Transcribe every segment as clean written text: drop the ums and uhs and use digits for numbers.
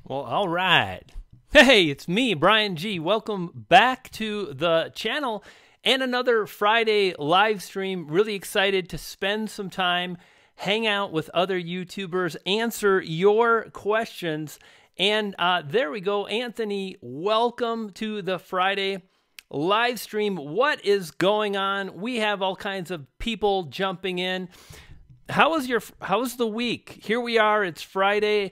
Well, all right. Hey, it's me, Brian G. Welcome back to the channel and another Friday live stream. Really excited to spend some time, hang out with other YouTubers, answer your questions. And there we go. Anthony, welcome to the Friday live stream. What is going on? We have all kinds of people jumping in. How was the week? Here we are. It's Friday.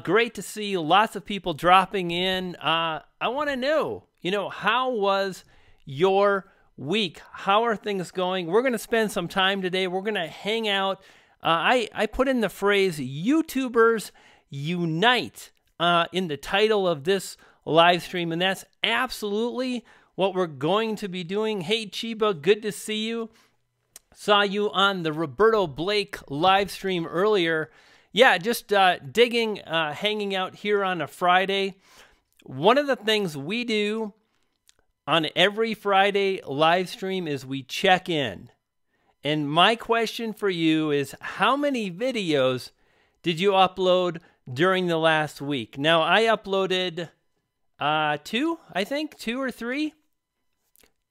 Great to see lots of people dropping in. I want to know, how was your week? How are things going? We're going to spend some time today. We're going to hang out. I put in the phrase YouTubers Unite in the title of this live stream, and that's absolutely what we're going to be doing. Hey, Chiba, good to see you. Saw you on the Roberto Blake live stream earlier. Yeah, just digging, hanging out here on a Friday. One of the things we do on every Friday live stream is we check in. And my question for you is, how many videos did you upload during the last week? Now, I uploaded two, I think, 2 or 3.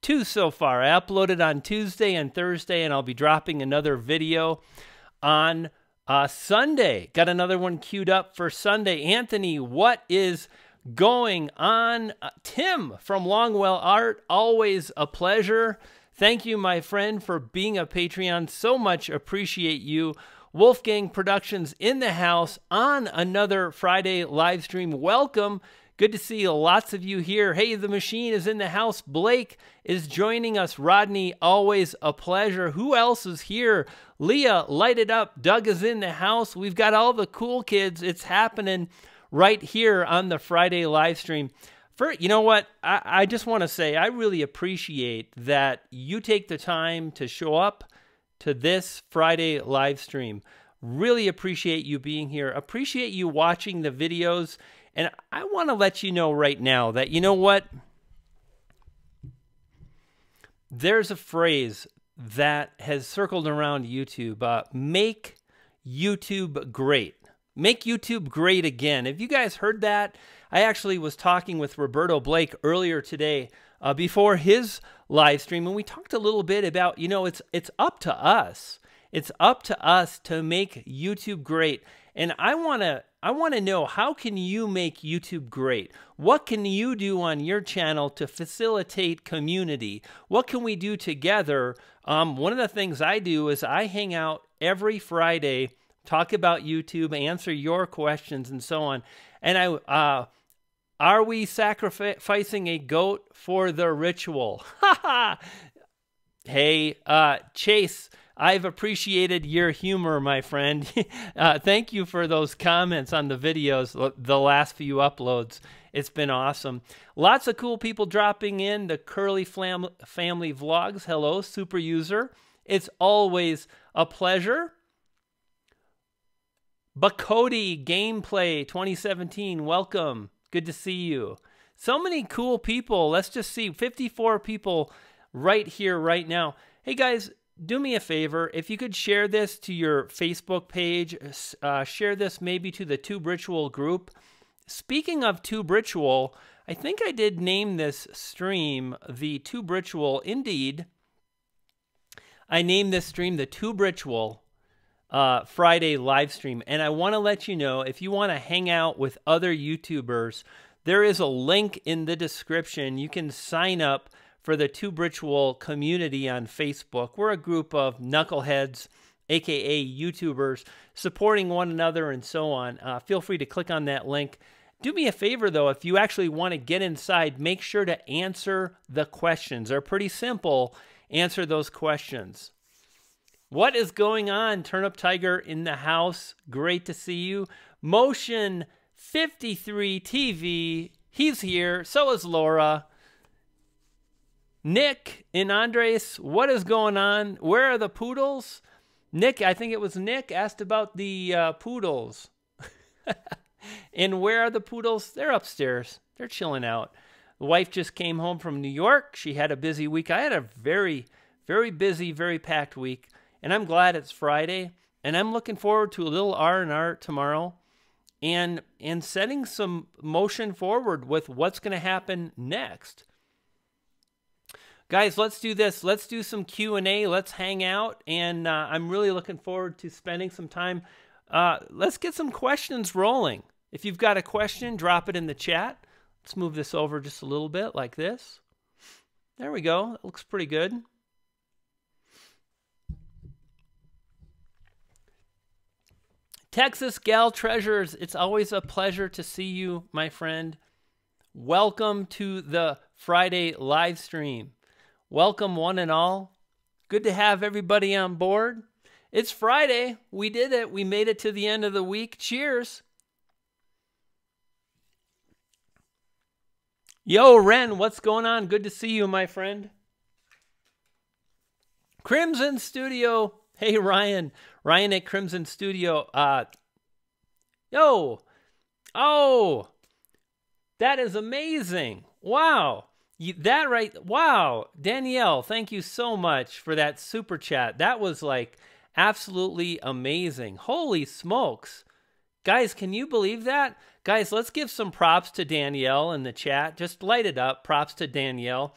2 so far. I uploaded on Tuesday and Thursday, and I'll be dropping another video on Sunday. Got another one queued up for Sunday. Anthony, what is going on? Tim from Longwell Art, always a pleasure. Thank you, my friend, for being a Patreon. So much appreciate you. Wolfgang Productions in the house on another Friday live stream. Welcome. Good to see lots of you here. Hey, the machine is in the house. Blake is joining us. Rodney, always a pleasure. Who else is here? Leah, light it up. Doug is in the house. We've got all the cool kids. It's happening right here on the Friday live stream. You know what? I just want to say I really appreciate that you take the time to show up to this Friday live stream. Really appreciate you being here. Appreciate you watching the videos. And I want to let you know right now that, you know what? There's a phrase that has circled around YouTube. Make YouTube great. Make YouTube great again. Have you guys heard that? I actually was talking with Roberto Blake earlier today before his live stream, and we talked a little bit about, it's up to us. It's up to us to make YouTube great. And I want to know, how can you make YouTube great? What can you do on your channel to facilitate community? What can we do together? One of the things I do is I hang out every Friday, talk about YouTube, answer your questions, and so on. And are we sacrificing a goat for the ritual? Hey, Chase, I've appreciated your humor, my friend. Thank you for those comments on the videos, the last few uploads. It's been awesome. Lots of cool people dropping in. The Curly Family Vlogs. Hello, super user. It's always a pleasure. Bakodi Gameplay 2017, welcome. Good to see you. So many cool people. Let's just see, 54 people right here, right now. Hey, guys, do me a favor. If you could share this to your Facebook page, share this maybe to the Tube Ritual group. Speaking of Tube Ritual, I think I did name this stream the Tube Ritual. Indeed, I named this stream the Tube Ritual Friday live stream. And I want to let you know, if you want to hang out with other YouTubers, there is a link in the description. You can sign up for the Tube Ritual community on Facebook. We're a group of knuckleheads, aka YouTubers, supporting one another and so on. Feel free to click on that link. Do me a favor, though, if you actually want to get inside, make sure to answer the questions. They're pretty simple. Answer those questions. What is going on? Turnip Tiger in the house. Great to see you. Motion 53 TV. He's here. So is Laura. Nick and Andres, what is going on? Where are the poodles? Nick, I think it was Nick, asked about the poodles. And where are the poodles? They're upstairs. They're chilling out. The wife just came home from New York. She had a busy week. I had a very, very busy, very packed week. And I'm glad it's Friday. And I'm looking forward to a little R&R tomorrow. and setting some motion forward with what's going to happen next. Guys, let's do this. Let's do some Q&A. Let's hang out, and I'm really looking forward to spending some time. Let's get some questions rolling. If you've got a question, drop it in the chat. Let's move this over just a little bit like this. There we go. That looks pretty good. Texas Gal Treasures, it's always a pleasure to see you, my friend. Welcome to the Friday live stream. Welcome, one and all. Good to have everybody on board. It's Friday. We did it. We made it to the end of the week. Cheers. Yo, Ren, what's going on? Good to see you, my friend. Crimson Studio. Hey, Ryan. Ryan at Crimson Studio. Yo. Oh, that is amazing. Wow. That right. Wow. Danielle, thank you so much for that super chat. That was like absolutely amazing. Holy smokes. Guys, can you believe that? Guys, let's give some props to Danielle in the chat. Just light it up. Props to Danielle.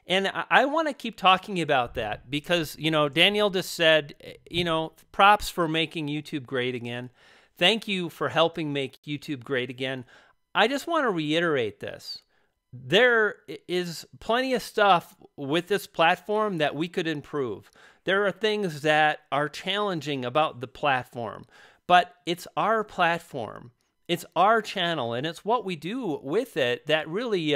And I want to keep talking about that because, you know, Danielle just said, you know, props for making YouTube great again. Thank you for helping make YouTube great again. I just want to reiterate this. There is plenty of stuff with this platform that we could improve. There are things that are challenging about the platform, but it's our platform. It's our channel, and it's what we do with it that really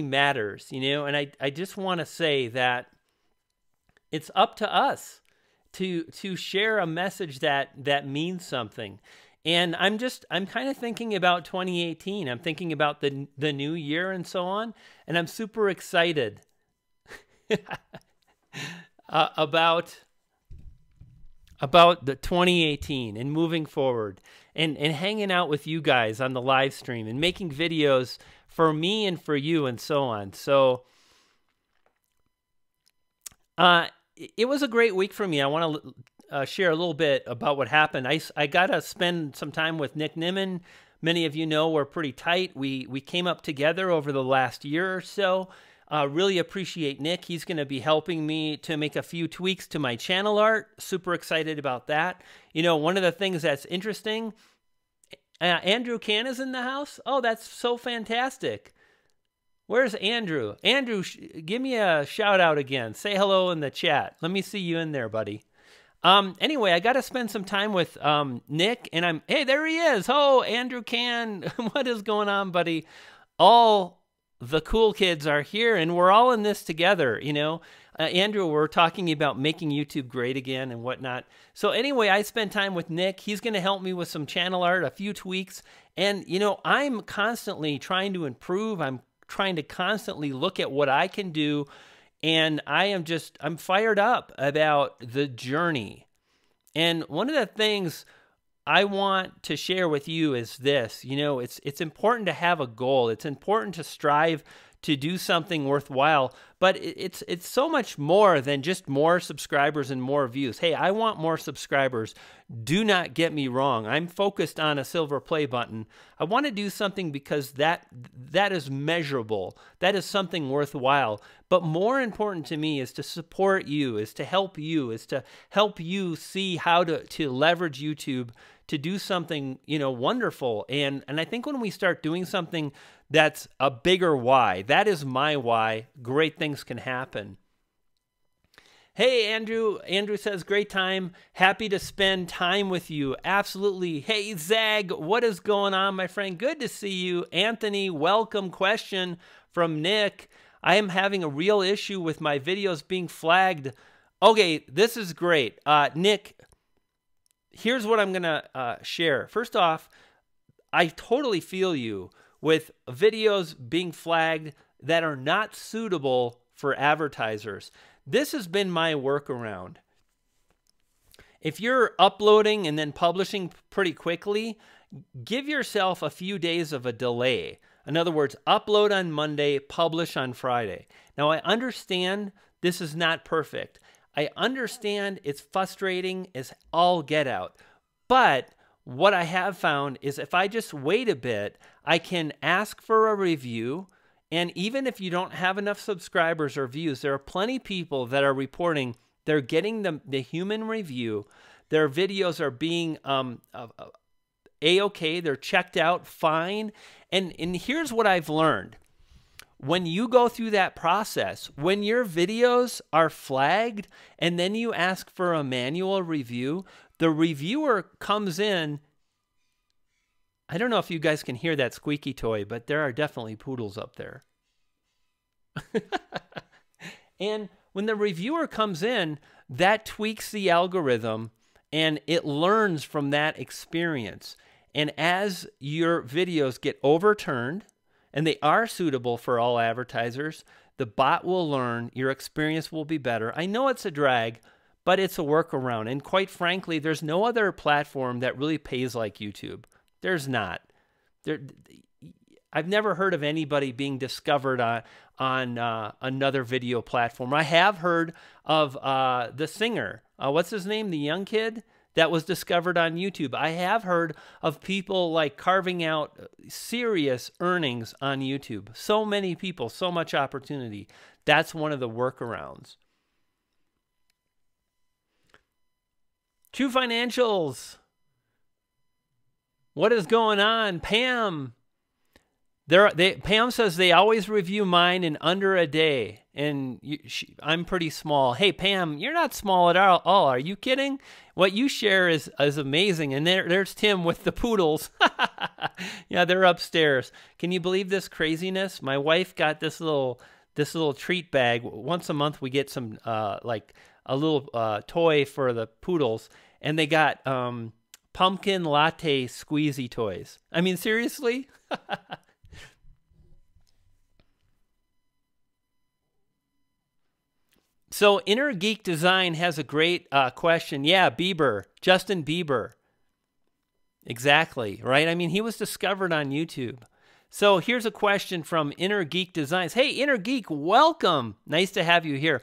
matters, you know. And I just want to say that it's up to us to share a message that means something. And I'm kind of thinking about 2018. I'm thinking about the new year and so on, and I'm super excited about the 2018 and moving forward and hanging out with you guys on the live stream and making videos for me and for you and so on. So it was a great week for me. I want to share a little bit about what happened. I got to spend some time with Nick Nimmin. Many of you know we're pretty tight. We came up together over the last year or so. Really appreciate Nick. He's going to be helping me to make a few tweaks to my channel art. Super excited about that. You know, one of the things that's interesting, Andrew Can is in the house. Oh, that's so fantastic. Where's Andrew? Andrew, give me a shout out again. Say hello in the chat. Let me see you in there, buddy. Anyway, I got to spend some time with Nick, and hey, there he is. Oh, Andrew Can. What is going on, buddy? All the cool kids are here, and we're all in this together, you know. Andrew, we're talking about making YouTube great again and whatnot. So anyway, I spent time with Nick. He's going to help me with some channel art, a few tweaks. And, you know, I'm constantly trying to improve. I'm trying to constantly look at what I can do. And I'm fired up about the journey. And one of the things I want to share with you is this. You know, it's important to have a goal. It's important to strive to do something worthwhile, but it's so much more than just more subscribers and more views. Hey, I want more subscribers. Do not get me wrong. I'm focused on a silver play button. I want to do something because that is measurable. That is something worthwhile. But more important to me is to support you, is to help you, see how to leverage YouTube to do something, you know, wonderful. And I think when we start doing something that's a bigger why, that is my why, great things can happen. Hey, Andrew. Andrew says, great time. Happy to spend time with you. Absolutely. Hey, Zag, what is going on, my friend? Good to see you. Anthony, welcome. Question from Nick. I am having a real issue with my videos being flagged. Okay, this is great. Nick, here's what I'm going to share. First off, I totally feel you with videos being flagged that are not suitable for advertisers. This has been my workaround. If you're uploading and then publishing pretty quickly, give yourself a few days of a delay. In other words, upload on Monday, publish on Friday. Now, I understand this is not perfect. I understand it's frustrating as all get out. But what I have found is if I just wait a bit, I can ask for a review. And even if you don't have enough subscribers or views, there are plenty of people that are reporting they're getting the human review. Their videos are being A-okay. They're checked out fine. And here's what I've learned. When you go through that process, when your videos are flagged and then you ask for a manual review, the reviewer comes in. I don't know if you guys can hear that squeaky toy, but there are definitely poodles up there. And when the reviewer comes in, that tweaks the algorithm and it learns from that experience. And as your videos get overturned, and they are suitable for all advertisers, the bot will learn, your experience will be better. I know it's a drag, but it's a workaround. And quite frankly, there's no other platform that really pays like YouTube. There's not. I've never heard of anybody being discovered on another video platform. I have heard of the singer. What's his name? The young kid that was discovered on YouTube. I have heard of people like carving out serious earnings on YouTube. So many people, so much opportunity. That's one of the workarounds. True Financials. What is going on? Pam. Pam says they always review mine in under a day, and I'm pretty small. Hey, Pam, you're not small at all. Are you kidding? What you share is amazing. And there's Tim with the poodles. Yeah, they're upstairs. Can you believe this craziness? My wife got this little treat bag. Once a month, we get some like a little toy for the poodles, and they got pumpkin latte squeezy toys. I mean, seriously. So Inner Geek Design has a great question. Yeah, Bieber, Justin Bieber. Exactly, right? I mean, he was discovered on YouTube. So here's a question from Inner Geek Designs. Hey, Inner Geek, welcome. Nice to have you here.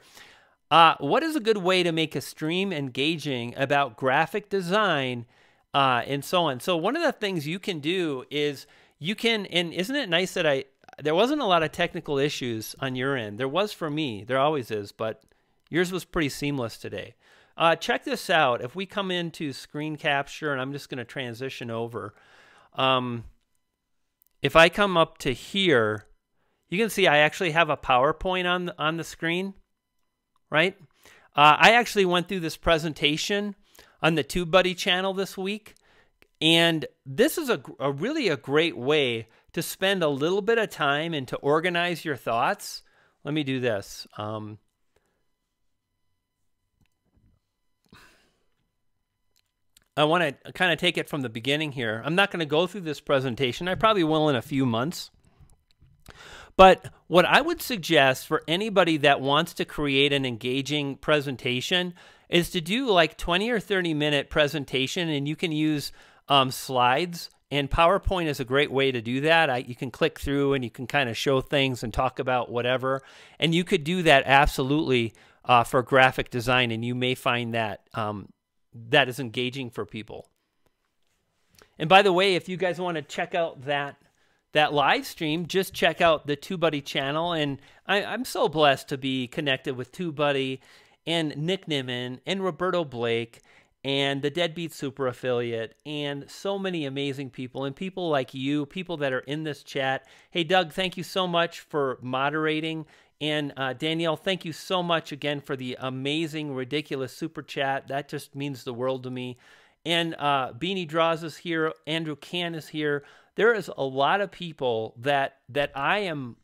What is a good way to make a stream engaging about graphic design and so on? So one of the things you can do is you can, and isn't it nice that there wasn't a lot of technical issues on your end. There was for me. There always is, but yours was pretty seamless today. Check this out. If we come into screen capture, and I'm just going to transition over. If I come up to here, you can see I actually have a PowerPoint on the screen, right? I actually went through this presentation on the TubeBuddy channel this week, and this is really a great way to spend a little bit of time and to organize your thoughts. Let me do this. I want to kind of take it from the beginning here. I'm not going to go through this presentation. I probably will in a few months. But what I would suggest for anybody that wants to create an engaging presentation is to do like 20 or 30-minute presentation, and you can use slides. And PowerPoint is a great way to do that. You can click through and you can kind of show things and talk about whatever. And you could do that absolutely for graphic design, and you may find that that is engaging for people. And by the way, if you guys want to check out that live stream, just check out the TubeBuddy channel. And I'm so blessed to be connected with TubeBuddy and Nick Nimmin and Roberto Blake and the Deadbeat Super Affiliate and so many amazing people and people like you, people that are in this chat. Hey, Doug, thank you so much for moderating. And Danielle, thank you so much again for the amazing, ridiculous super chat. That just means the world to me. And Beanie Draws is here. Andrew Can is here. There is a lot of people that I am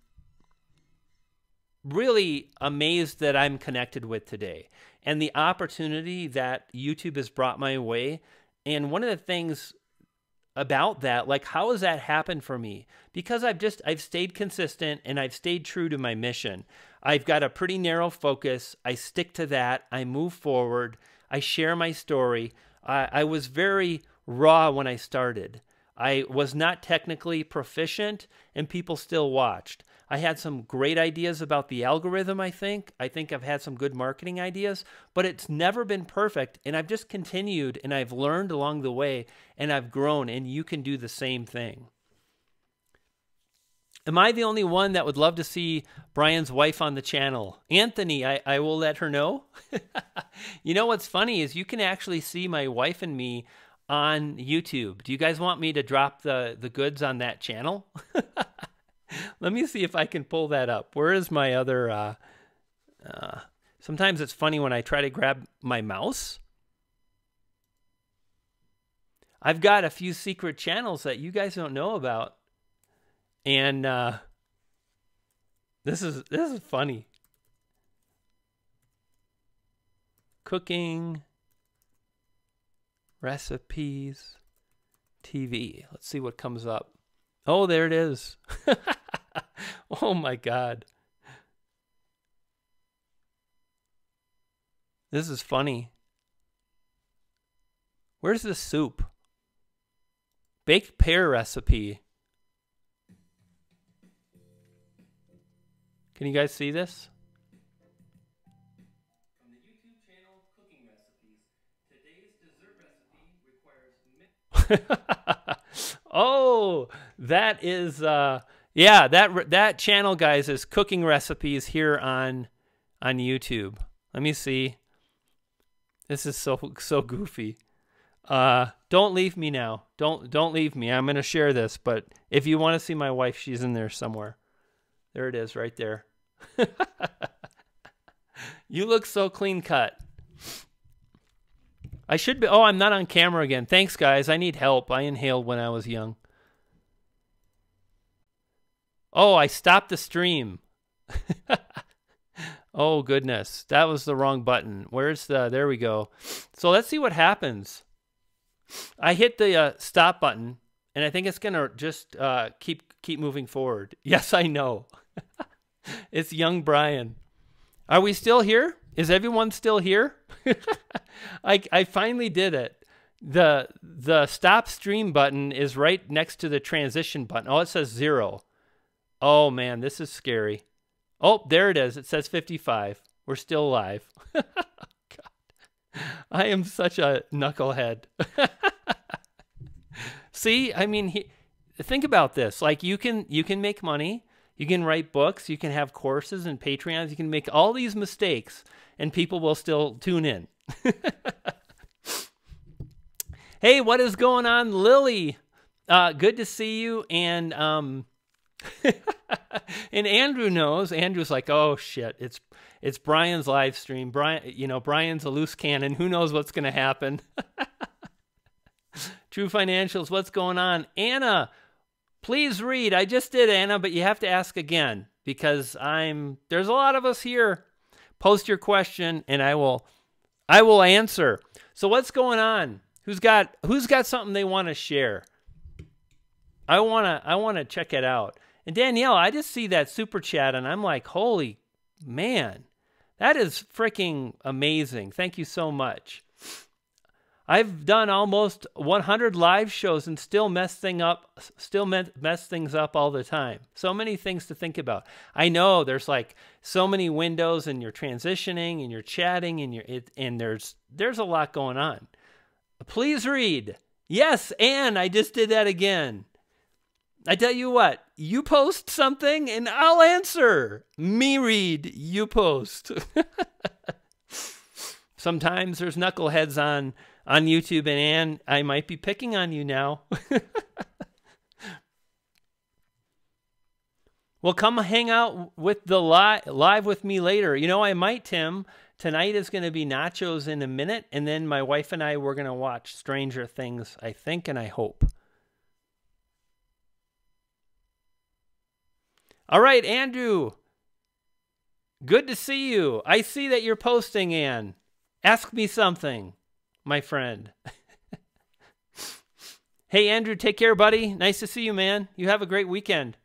really amazed that I'm connected with today. And the opportunity that YouTube has brought my way. And one of the things about that, like how has that happened for me? Because I've stayed consistent and I've stayed true to my mission. I've got a pretty narrow focus. I stick to that. I move forward. I share my story. I was very raw when I started. I was not technically proficient, and people still watched. I had some great ideas about the algorithm, I think. I think I've had some good marketing ideas, but it's never been perfect, and I've just continued, and I've learned along the way, and I've grown, and you can do the same thing. Am I the only one that would love to see Brian's wife on the channel? Anthony, I will let her know. You know what's funny is you can actually see my wife and me on YouTube. Do you guys want me to drop the goods on that channel? Let me see if I can pull that up. Where is my other... sometimes it's funny when I try to grab my mouse. I've got a few secret channels that you guys don't know about. And this is funny. Cooking, recipes, TV. Let's see what comes up. Oh, there it is. Oh my God. This is funny. Where's the soup? Baked pear recipe. Can you guys see this? From the YouTube channel Cooking Recipes, today's dessert recipe requires... Oh, that is yeah, that channel, guys, is Cooking Recipes here on YouTube. Let me see. This is so goofy. Don't leave me now. Don't leave me. I'm going to share this, but if you want to see my wife, she's in there somewhere. There it is right there. You look so clean cut. I should be... Oh, I'm not on camera again. Thanks, guys. I need help. I inhaled when I was young. Oh, I stopped the stream. Oh, goodness. That was the wrong button. Where's the... There we go. So let's see what happens. I hit the stop button, and I think it's going to just keep moving forward. Yes, I know. It's young Brian. Are we still here? Is everyone still here? I finally did it. The stop stream button is right next to the transition button. Oh, it says 0. Oh, man, this is scary. Oh, there it is. It says 55. We're still live. God. I am such a knucklehead. See, I mean, think about this. Like, you can make money. You can write books. You can have courses and Patreons. You can make all these mistakes, and people will still tune in. Hey, what is going on, Lily? Good to see you. And and Andrew knows. Andrew's like, oh shit, it's Brian's live stream. Brian's a loose cannon. Who knows what's going to happen? True Financials, what's going on? Anna, please read. I just did, Anna, but you have to ask again because there's a lot of us here. Post your question and I will answer. So what's going on? Who's got something they want to share? I want to check it out. And Danielle, I just see that super chat and I'm like, holy man, that is freaking amazing. Thank you so much. I've done almost 100 live shows and still mess things up all the time. So many things to think about. I know there's like so many windows and you're transitioning and you're chatting and there's a lot going on. Please read. Yes, Anne, I just did that again. I tell you what, you post something and I'll answer. Me read, you post. Sometimes there's knuckleheads on YouTube, and Ann, I might be picking on you now. Well, come hang out with the live with me later. You know, I might, Tim. Tonight is going to be nachos in a minute, and then my wife and I, we're going to watch Stranger Things, I think, and I hope. All right, Andrew. Good to see you. I see that you're posting, Ann. Ask me something, my friend. Hey, Andrew, take care, buddy. Nice to see you, man. You have a great weekend.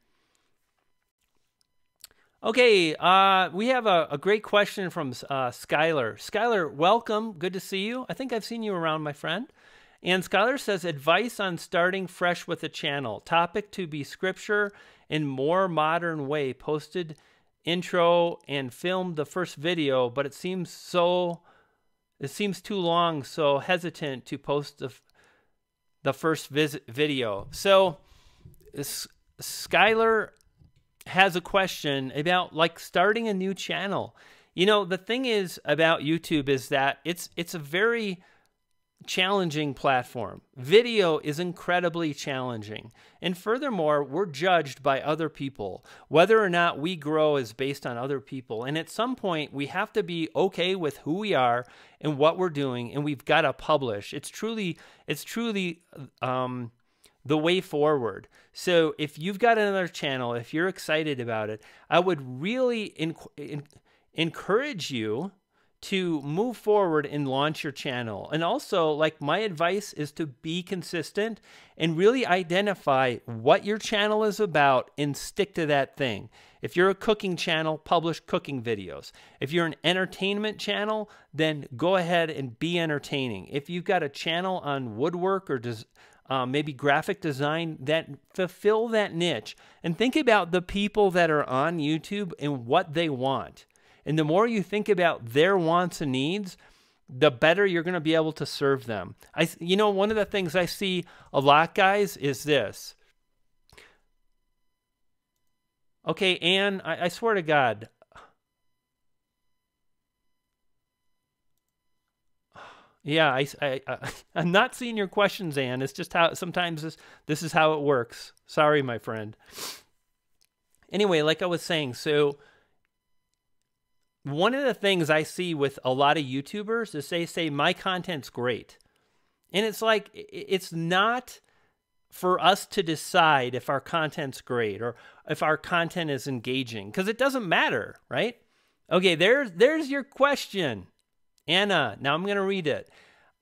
Okay, we have a great question from Skylar. Skylar, welcome. Good to see you. I think I've seen you around, my friend. And Scholar says, advice on starting fresh with a channel. Topic to be scripture in more modern way. Posted intro and filmed the first video, but it seems too long, so hesitant to post the first video. So Skylar has a question about like starting a new channel. You know, the thing is about YouTube is that it's a very challenging platform. Video is incredibly challenging. And furthermore, we're judged by other people. Whether or not we grow is based on other people. And at some point, we have to be okay with who we are and what we're doing, and we've got to publish. It's truly the way forward. So if you've got another channel, if you're excited about it, I would really encourage you to move forward and launch your channel. And also, like, my advice is to be consistent and really identify what your channel is about and stick to that thing. If you're a cooking channel, publish cooking videos. If you're an entertainment channel, then go ahead and be entertaining. If you've got a channel on woodwork or maybe graphic design, that fulfill that niche. And think about the people that are on YouTube and what they want. And the more you think about their wants and needs, the better you're going to be able to serve them. You know, one of the things I see a lot, guys, is this. Okay, Ann, I swear to God. Yeah, I'm not seeing your questions, Ann. It's just how sometimes this is how it works. Sorry, my friend. Anyway, like I was saying, so one of the things I see with a lot of YouTubers is they say, my content's great. And it's like, it's not for us to decide if our content's great or if our content is engaging, because it doesn't matter, right? Okay, there's your question. Anna, now I'm going to read it.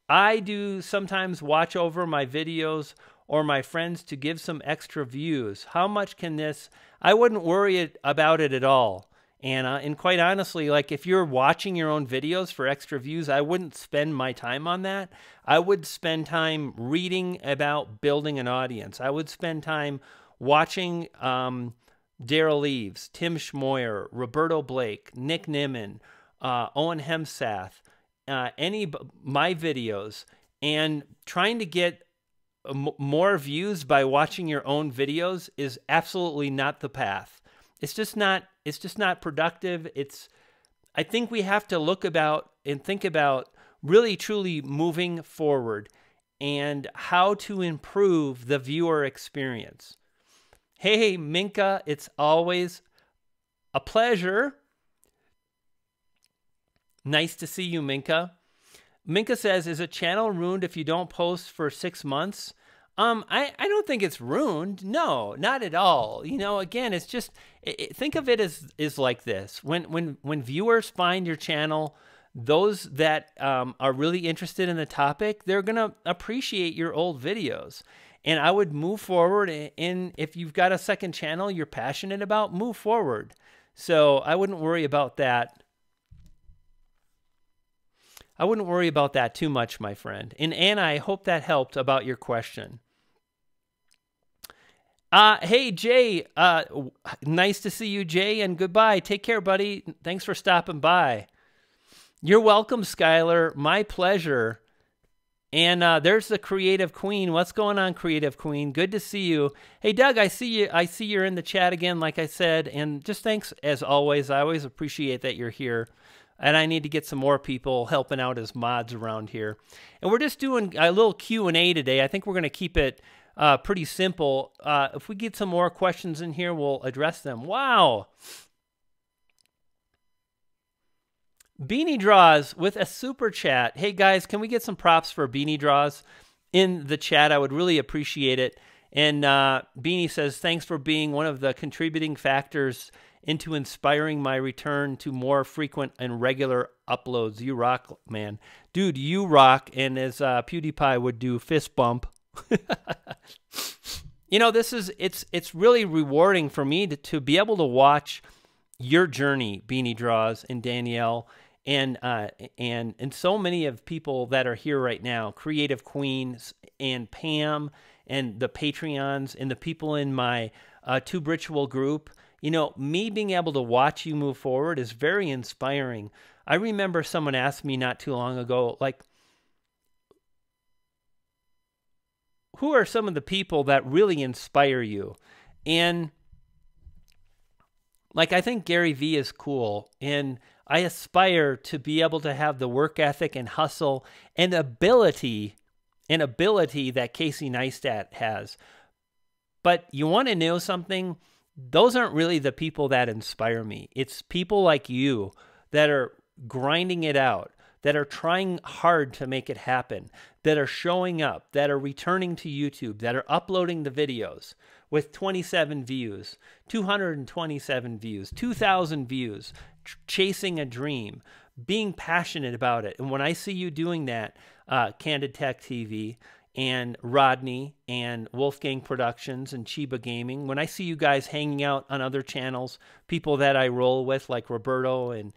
I do sometimes watch over my videos or my friends to give some extra views. How much can this? I wouldn't worry about it at all, Anna. And quite honestly, like, if you're watching your own videos for extra views, I wouldn't spend my time on that. I would spend time reading about building an audience. I would spend time watching Daryl Eves, Tim Schmoyer, Roberto Blake, Nick Nimmin, Owen Hemsath, my videos, and trying to get more views by watching your own videos is absolutely not the path. It's just not productive. I think we have to look about and think about really truly moving forward and how to improve the viewer experience. Hey, Minka, it's always a pleasure. Nice to see you, Minka. Minka says, is a channel ruined if you don't post for 6 months? I don't think it's ruined. No, not at all. You know, again, it's just, think of it as like this. When viewers find your channel, those that are really interested in the topic, they're going to appreciate your old videos. And I would move forward, and if you've got a second channel you're passionate about, move forward. So I wouldn't worry about that. I wouldn't worry about that too much, my friend. And Anna, I hope that helped about your question. Hey, Jay. Nice to see you, Jay, and goodbye. Take care, buddy. Thanks for stopping by. You're welcome, Skylar. My pleasure. And there's the Creative Queen. What's going on, Creative Queen? Good to see you. Hey, Doug, I see you. I see you're in the chat again, like I said. And just thanks, as always. I always appreciate that you're here. And I need to get some more people helping out as mods around here. And we're just doing a little Q&A today. I think we're going to keep it pretty simple. If we get some more questions in here, we'll address them. Wow. Beanie Draws with a super chat. Hey, guys, can we get some props for Beanie Draws in the chat? I would really appreciate it. And Beanie says, thanks for being one of the contributing factors into inspiring my return to more frequent and regular uploads. You rock, man. Dude, you rock. And as PewDiePie would do, fist bump. You know, it's really rewarding for me to be able to watch your journey, Beanie Draws and Danielle, and so many of people that are here right now, Creative Queens and Pam and the Patreons and the people in my Tube Ritual group. You know, me being able to watch you move forward is very inspiring. I remember someone asked me not too long ago, like, who are some of the people that really inspire you? And like, I think Gary Vee is cool, and I aspire to be able to have the work ethic and hustle and ability that Casey Neistat has. But you want to know something? Those aren't really the people that inspire me. It's people like you that are grinding it out, that are trying hard to make it happen, that are showing up, that are returning to YouTube, that are uploading the videos with 27 views, 227 views, 2,000 views, chasing a dream, being passionate about it. And when I see you doing that, Candid Tech TV and Rodney and Wolfgang Productions and Chiba Gaming, when I see you guys hanging out on other channels, people that I roll with like Roberto and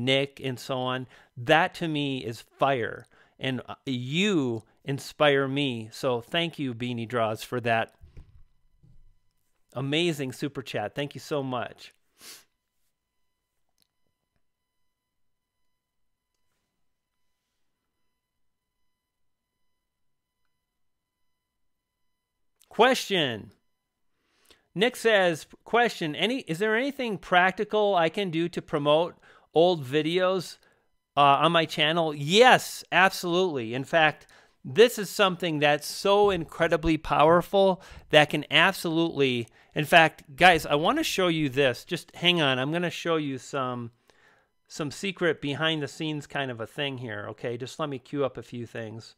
Nick and so on, that to me is fire. And you inspire me. So thank you, Beanie Draws, for that amazing super chat. Thank you so much. Question. Nick says, question, is there anything practical I can do to promote old videos on my channel? Yes, absolutely. In fact, this is something that's so incredibly powerful that can absolutely, in fact, guys, I want to show you this. Just hang on. I'm going to show you some secret behind the scenes kind of a thing here. Okay, just let me cue up a few things.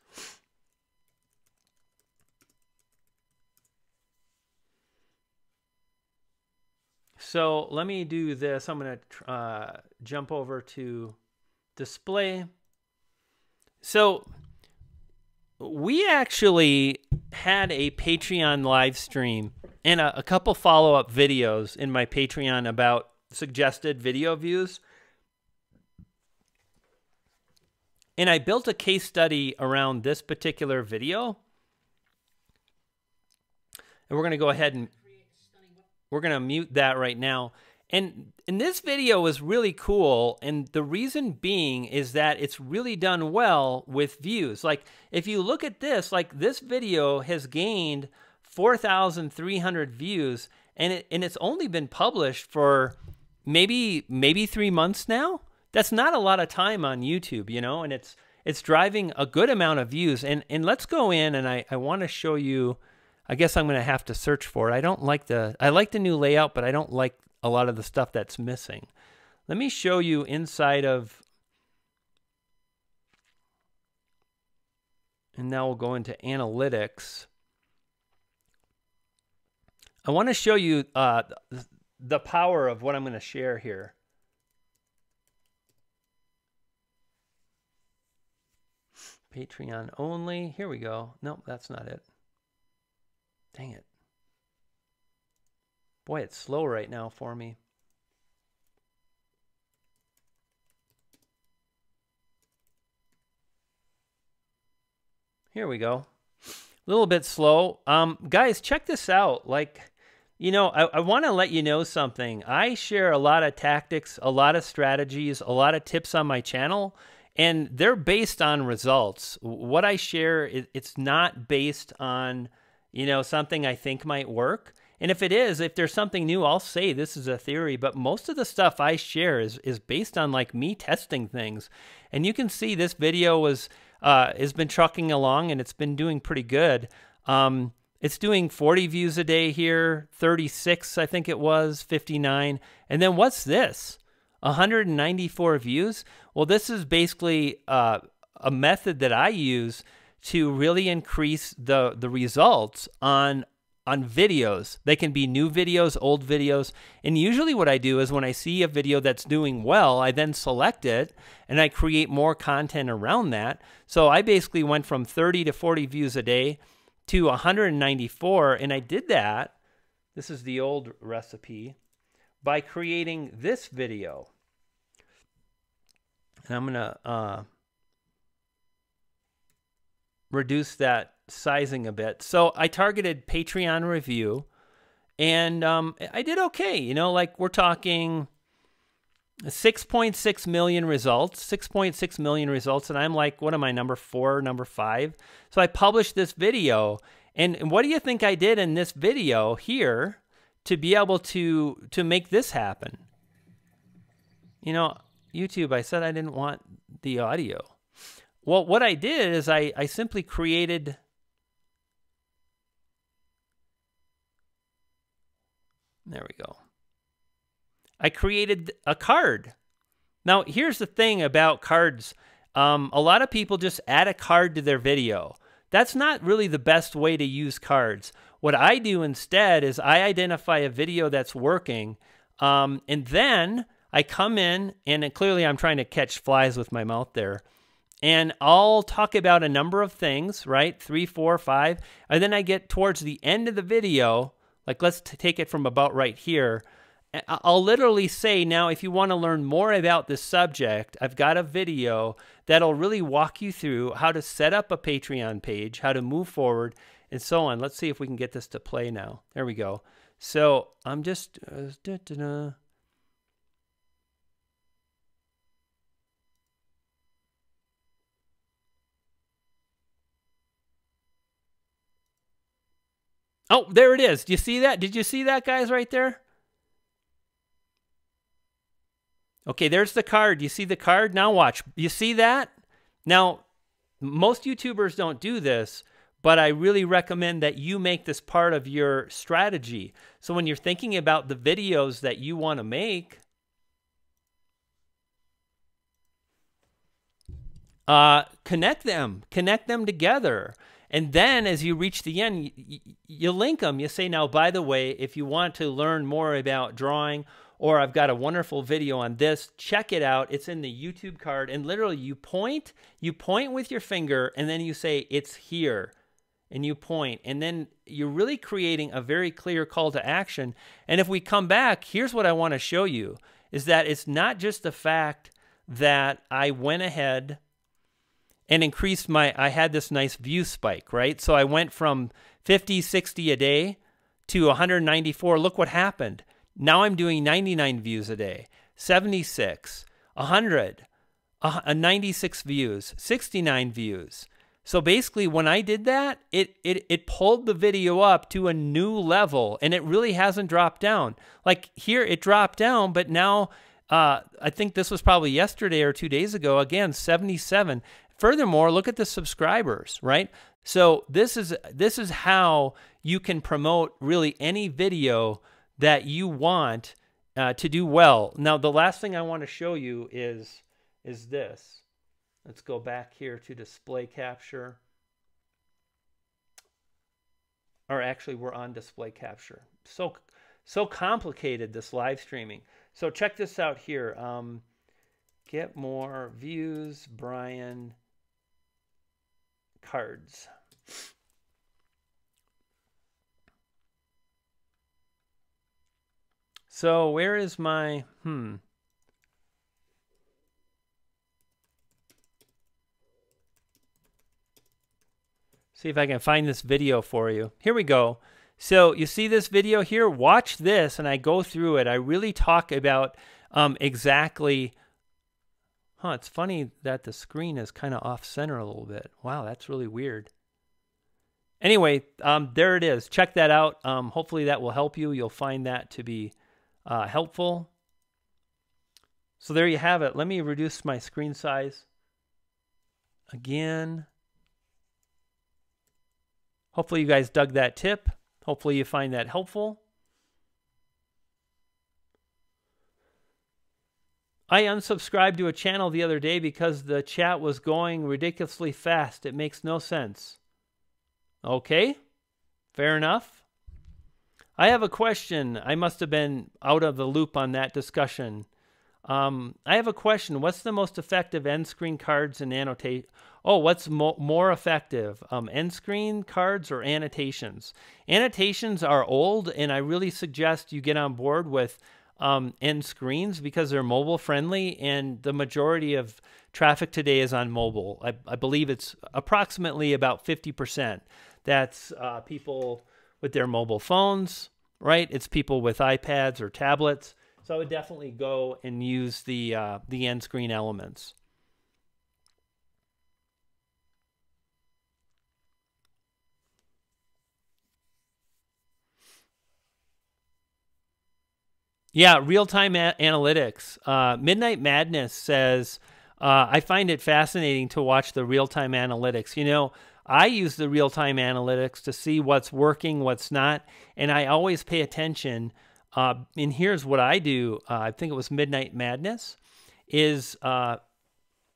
So let me do this. I'm going to jump over to display. So we actually had a Patreon live stream and a couple follow-up videos in my Patreon about suggested video views. And I built a case study around this particular video. And we're going to go ahead and we're going to mute that right now. And this video was really cool. And the reason being is that it's really done well with views. Like if you look at this, like this video has gained 4,300 views and it's only been published for maybe 3 months now. That's not a lot of time on YouTube, you know, and it's driving a good amount of views. And let's go in and I want to show you. I guess I'm going to have to search for it. I like the new layout, but I don't like a lot of the stuff that's missing. Let me show you inside of, and now we'll go into analytics. I want to show you the power of what I'm going to share here. Patreon only. Here we go. Nope, that's not it. Dang it. Boy, it's slow right now for me. Here we go. A little bit slow. Guys, check this out. Like, you know, I want to let you know something. I share a lot of tactics, a lot of strategies, a lot of tips on my channel, and they're based on results. What I share, it's not based on, you know, something I think might work. And if it is, if there's something new, I'll say this is a theory. But most of the stuff I share is based on like me testing things. And you can see this video has been trucking along and it's been doing pretty good. It's doing 40 views a day here, 36, I think it was, 59. And then what's this? 194 views? Well, this is basically a method that I use to really increase the results on videos. They can be new videos, old videos. And usually what I do is when I see a video that's doing well, I then select it and I create more content around that. So I basically went from 30 to 40 views a day to 194. And I did that, this is the old recipe, by creating this video. And I'm going to reduce that sizing a bit. So I targeted Patreon review, and I did okay. You know, like we're talking 6.6 million results, 6.6 million results. And I'm like, what am I, number 4, number 5? So I published this video. And what do you think I did in this video here to be able to make this happen? You know, YouTube, I said I didn't want the audio. Well, what I did is I simply created there we go. I created a card. Now, here's the thing about cards. A lot of people just add a card to their video. That's not really the best way to use cards. What I do instead is I identify a video that's working, and then I come in, and clearly I'm trying to catch flies with my mouth there, and I'll talk about a number of things, right? 3, 4, 5, and then I get towards the end of the video, like let's take it from about right here. I'll literally say, now, if you want to learn more about this subject, I've got a video that'll really walk you through how to set up a Patreon page, how to move forward, and so on. Let's see if we can get this to play now. There we go. So I'm just... Oh, there it is. Do you see that? Did you see that, guys, right there? Okay, there's the card. You see the card? Now watch. You see that? Now, most YouTubers don't do this, but I really recommend that you make this part of your strategy. So when you're thinking about the videos that you want to make, connect them together. And then as you reach the end, you link them. You say, now, by the way, if you want to learn more about drawing, or I've got a wonderful video on this, check it out. It's in the YouTube card. And literally you point with your finger, and then you say, it's here. And you point. And then you're really creating a very clear call to action. And if we come back, here's what I want to show you, is that it's not just the fact that I went ahead and increased I had this nice view spike, right? So I went from 50, 60 a day to 194. Look what happened. Now I'm doing 99 views a day, 76, 100, 96 views, 69 views. So basically when I did that, it pulled the video up to a new level, and it really hasn't dropped down. Like here it dropped down, but now I think this was probably yesterday or 2 days ago, again, 77. Furthermore, look at the subscribers, right? So this is how you can promote really any video that you want to do well. Now, the last thing I want to show you is this. Let's go back here to display capture. Or actually, we're on display capture. So complicated, this live streaming. So check this out here. Get more views, Brian cards. So where is my, see if I can find this video for you. Here we go. So you see this video here? Watch this, and I go through it. I really talk about exactly, it's funny that the screen is kind of off center a little bit. Wow, that's really weird. Anyway, there it is. Check that out. Hopefully that will help you. You'll find that to be helpful. So there you have it. Let me reduce my screen size again. Hopefully you guys dug that tip. Hopefully you find that helpful. I unsubscribed to a channel the other day because the chat was going ridiculously fast. It makes no sense. Okay, fair enough. I have a question. I must have been out of the loop on that discussion. I have a question. What's the most effective end screen cards and annotate? Oh, what's more effective? End screen cards or annotations? Annotations are old, and I really suggest you get on board with end screens because they're mobile friendly, and the majority of traffic today is on mobile. I believe it's approximately about 50%. That's people with their mobile phones, right? It's people with iPads or tablets. So I would definitely go and use the end screen elements. Yeah, real-time analytics. Midnight Madness says, I find it fascinating to watch the real-time analytics. You know, I use the real-time analytics to see what's working, what's not, and I always pay attention. And here's what I do. I think it was Midnight Madness, is I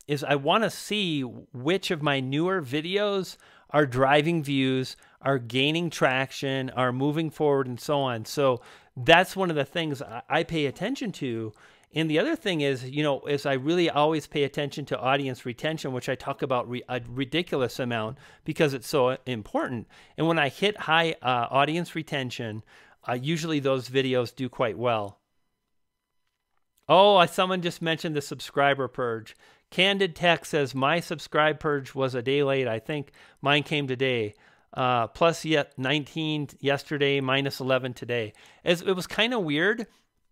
want to see which of my newer videos are driving views, are gaining traction, are moving forward, and so on. So that's one of the things I pay attention to. And the other thing is, you know, is I really always pay attention to audience retention, which I talk about a ridiculous amount because it's so important. And when I hit high audience retention, usually those videos do quite well. Oh, someone just mentioned the subscriber purge. Candid Tech says, my subscribe purge was a day late. I think mine came today. Plus yet 19 yesterday, minus 11 today. It was kind of weird.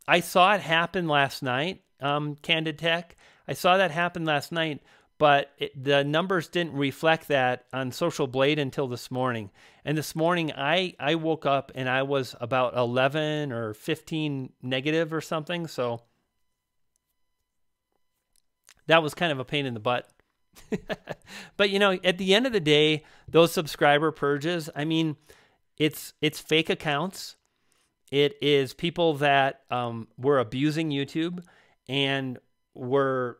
I saw it happen last night, Candid Tech. I saw that happen last night, but the numbers didn't reflect that on Social Blade until this morning. And this morning, I woke up and I was about 11 or 15 negative or something. So that was kind of a pain in the butt. But, you know, at the end of the day, those subscriber purges, I mean, it's fake accounts. It is people that were abusing YouTube and were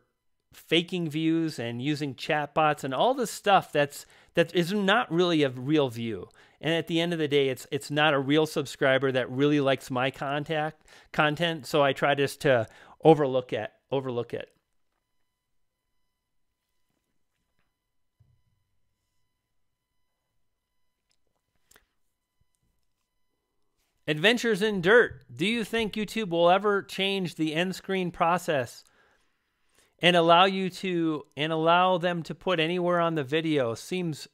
faking views and using chatbots and all this stuff that is not really a real view. And at the end of the day, it's not a real subscriber that really likes my content. So I try just to overlook it. Adventures in Dirt. Do you think YouTube will ever change the end screen process and allow them to put anywhere on the video? Seems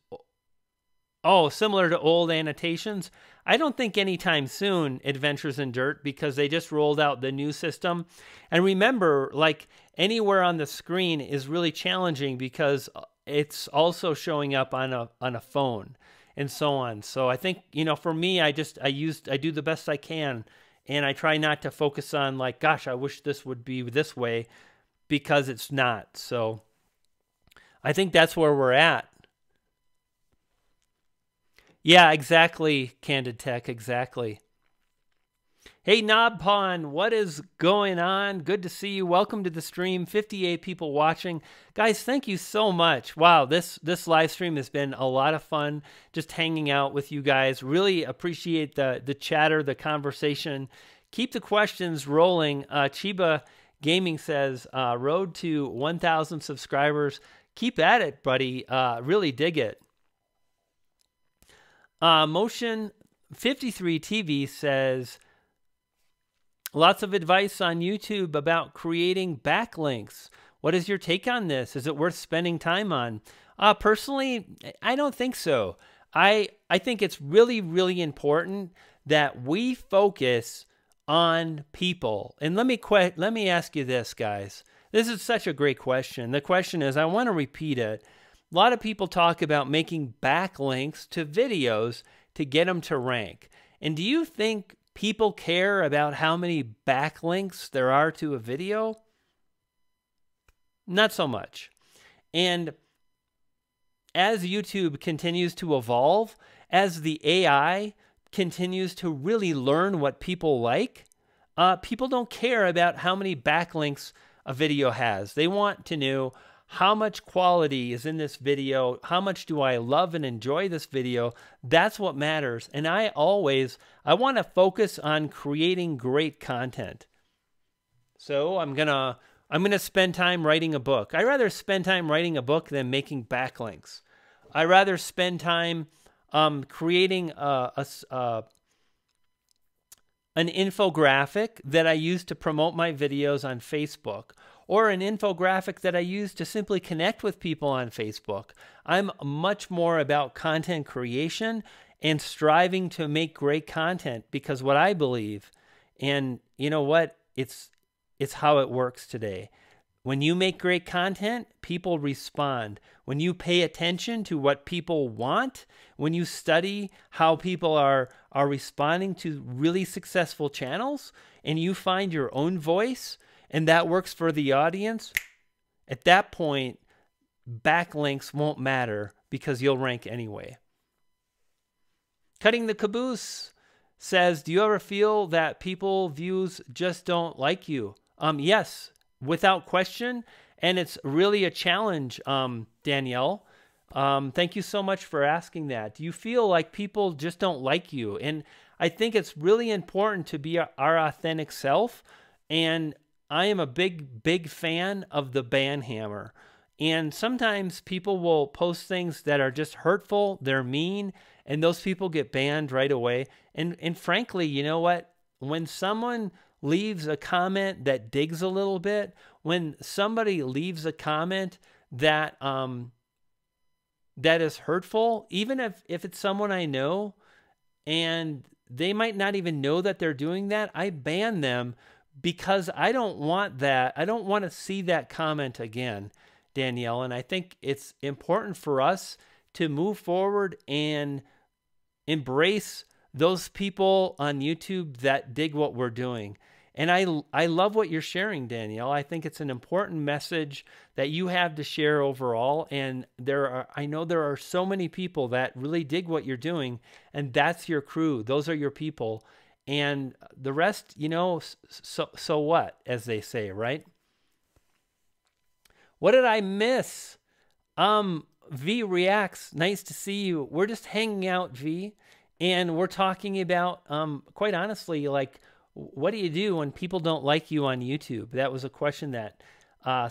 similar to old annotations. I don't think anytime soon, Adventures in Dirt, because they just rolled out the new system. And remember, like, anywhere on the screen is really challenging because it's also showing up on a phone and so on. So I think, you know, for me, I do the best I can, and I try not to focus on like, gosh, I wish this would be this way, because it's not. So I think that's where we're at. Yeah, exactly, Candid Tech, exactly. Hey, Knob Pond, what is going on? Good to see you. Welcome to the stream. 58 people watching. Guys, thank you so much. Wow, this live stream has been a lot of fun, just hanging out with you guys. Really appreciate the chatter, the conversation. Keep the questions rolling. Chiba Gaming says, road to 1,000 subscribers. Keep at it, buddy. Really dig it. Motion 53 TV says, lots of advice on YouTube about creating backlinks. What is your take on this? Is it worth spending time on? Personally, I don't think so. I think it's really, really important that we focus on people. And let me ask you this, guys. This is such a great question. The question is, I want to repeat it. A lot of people talk about making backlinks to videos to get them to rank. And do you think people care about how many backlinks there are to a video? Not so much. And as YouTube continues to evolve, as the AI continues to really learn what people like, people don't care about how many backlinks a video has. They want to know how much quality is in this video, how much do I love and enjoy this video. That's what matters. And I want to focus on creating great content. So I'm gonna spend time writing a book. I'd rather spend time writing a book than making backlinks. I'd rather spend time creating an infographic that I use to promote my videos on Facebook, or an infographic that I use to simply connect with people on Facebook. I'm much more about content creation and striving to make great content, because what I believe, and you know what, it's how it works today. When you make great content, people respond. When you pay attention to what people want, when you study how people are responding to really successful channels, and you find your own voice, and that works for the audience, at that point, backlinks won't matter because you'll rank anyway. Cutting the Caboose says, do you ever feel that people views just don't like you? Yes. Without question, and it's really a challenge, Danielle. Thank you so much for asking that. Do you feel like people just don't like you? And I think it's really important to be our authentic self, and I am a big fan of the ban hammer. And sometimes people will post things that are just hurtful, they're mean, and those people get banned right away. And frankly, you know what? When someone leaves a comment that digs a little bit, when somebody leaves a comment that that is hurtful, even if it's someone I know and they might not even know that they're doing that, I ban them, because I don't want that. I don't want to see that comment again, Danielle. And I think it's important for us to move forward and embrace those people on YouTube that dig what we're doing. And I love what you're sharing, Danielle. I think it's an important message that you have to share overall. And I know there are so many people that really dig what you're doing, and that's your crew. Those are your people. And the rest, you know, so what, as they say, right? What did I miss? V Reacts, nice to see you. We're just hanging out, V, and we're talking about, quite honestly, like, what do you do when people don't like you on YouTube? That was a question that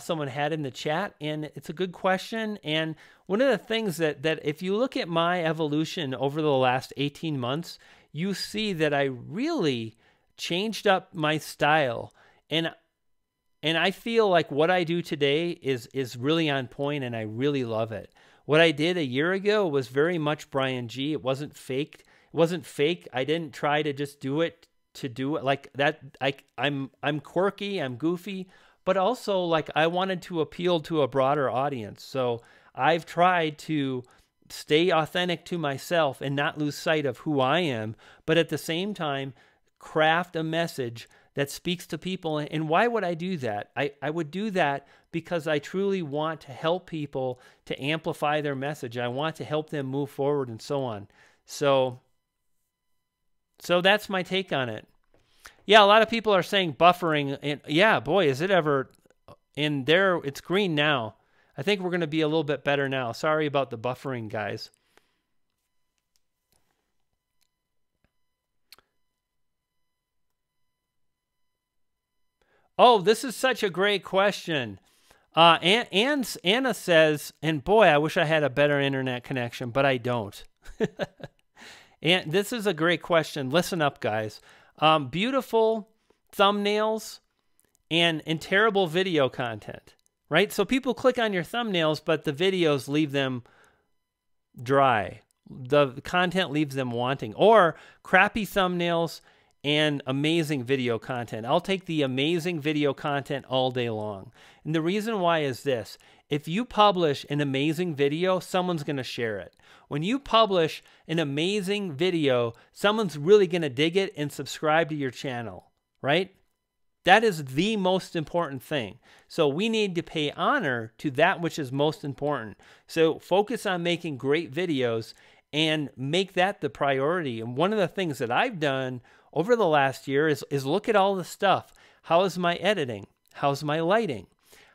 someone had in the chat, and it's a good question. And one of the things that if you look at my evolution over the last 18 months, you see that I really changed up my style. And I feel like what I do today is really on point, and I really love it. What I did a year ago was very much Brian G. It wasn't faked. It wasn't fake. I didn't try to just do it to do it like that. I'm quirky, I'm goofy, but also like I wanted to appeal to a broader audience. So I've tried to stay authentic to myself and not lose sight of who I am, but at the same time craft a message that speaks to people. And why would I do that? I would do that because I truly want to help people to amplify their message. I want to help them move forward and so on. So that's my take on it. Yeah, a lot of people are saying buffering. And yeah, boy, is it ever. In there, it's green now. I think we're going to be a little bit better now. Sorry about the buffering, guys. Oh, this is such a great question. Anna says, and boy, I wish I had a better internet connection, but I don't. And this is a great question. Listen up, guys. Beautiful thumbnails and terrible video content, right? So people click on your thumbnails, but the videos leave them dry. The content leaves them wanting. Or crappy thumbnails and amazing video content. I'll take the amazing video content all day long. And the reason why is this. If you publish an amazing video, someone's going to share it. When you publish an amazing video, someone's really going to dig it and subscribe to your channel, right? That is the most important thing. So we need to pay honor to that which is most important. So focus on making great videos and make that the priority. And one of the things that I've done over the last year is look at all the stuff. How is my editing? How's my lighting?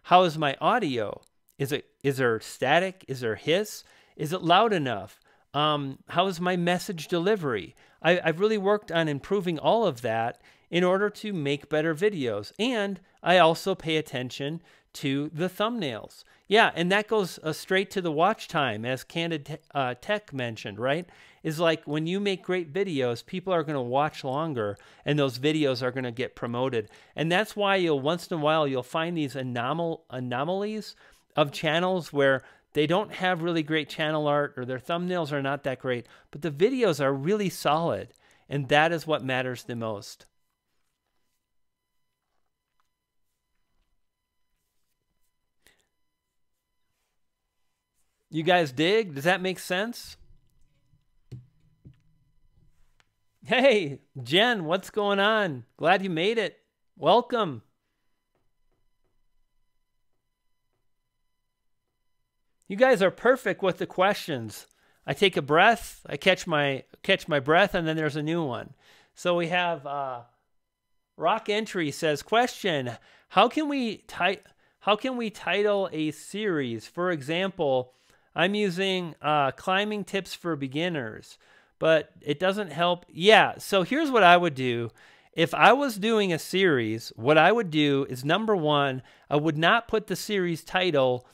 How is my audio? Is there static? Is there hiss? Is it loud enough? How's my message delivery? I've really worked on improving all of that in order to make better videos. And I also pay attention to the thumbnails. Yeah, and that goes straight to the watch time, as Candid Tech mentioned, right? Is like when you make great videos, people are going to watch longer, and those videos are going to get promoted. And that's why you'll once in a while you'll find these anomalies of channels where they don't have really great channel art or their thumbnails are not that great, but the videos are really solid, and that is what matters the most. You guys dig? Does that make sense? Hey, Jen, what's going on? Glad you made it. Welcome. You guys are perfect with the questions. I take a breath, I catch my breath, and then there's a new one. So we have Rock Entry says, question, how can we title a series? For example, I'm using climbing tips for beginners, but it doesn't help. Yeah, so here's what I would do. If I was doing a series, what I would do is, number one, I would not put the series title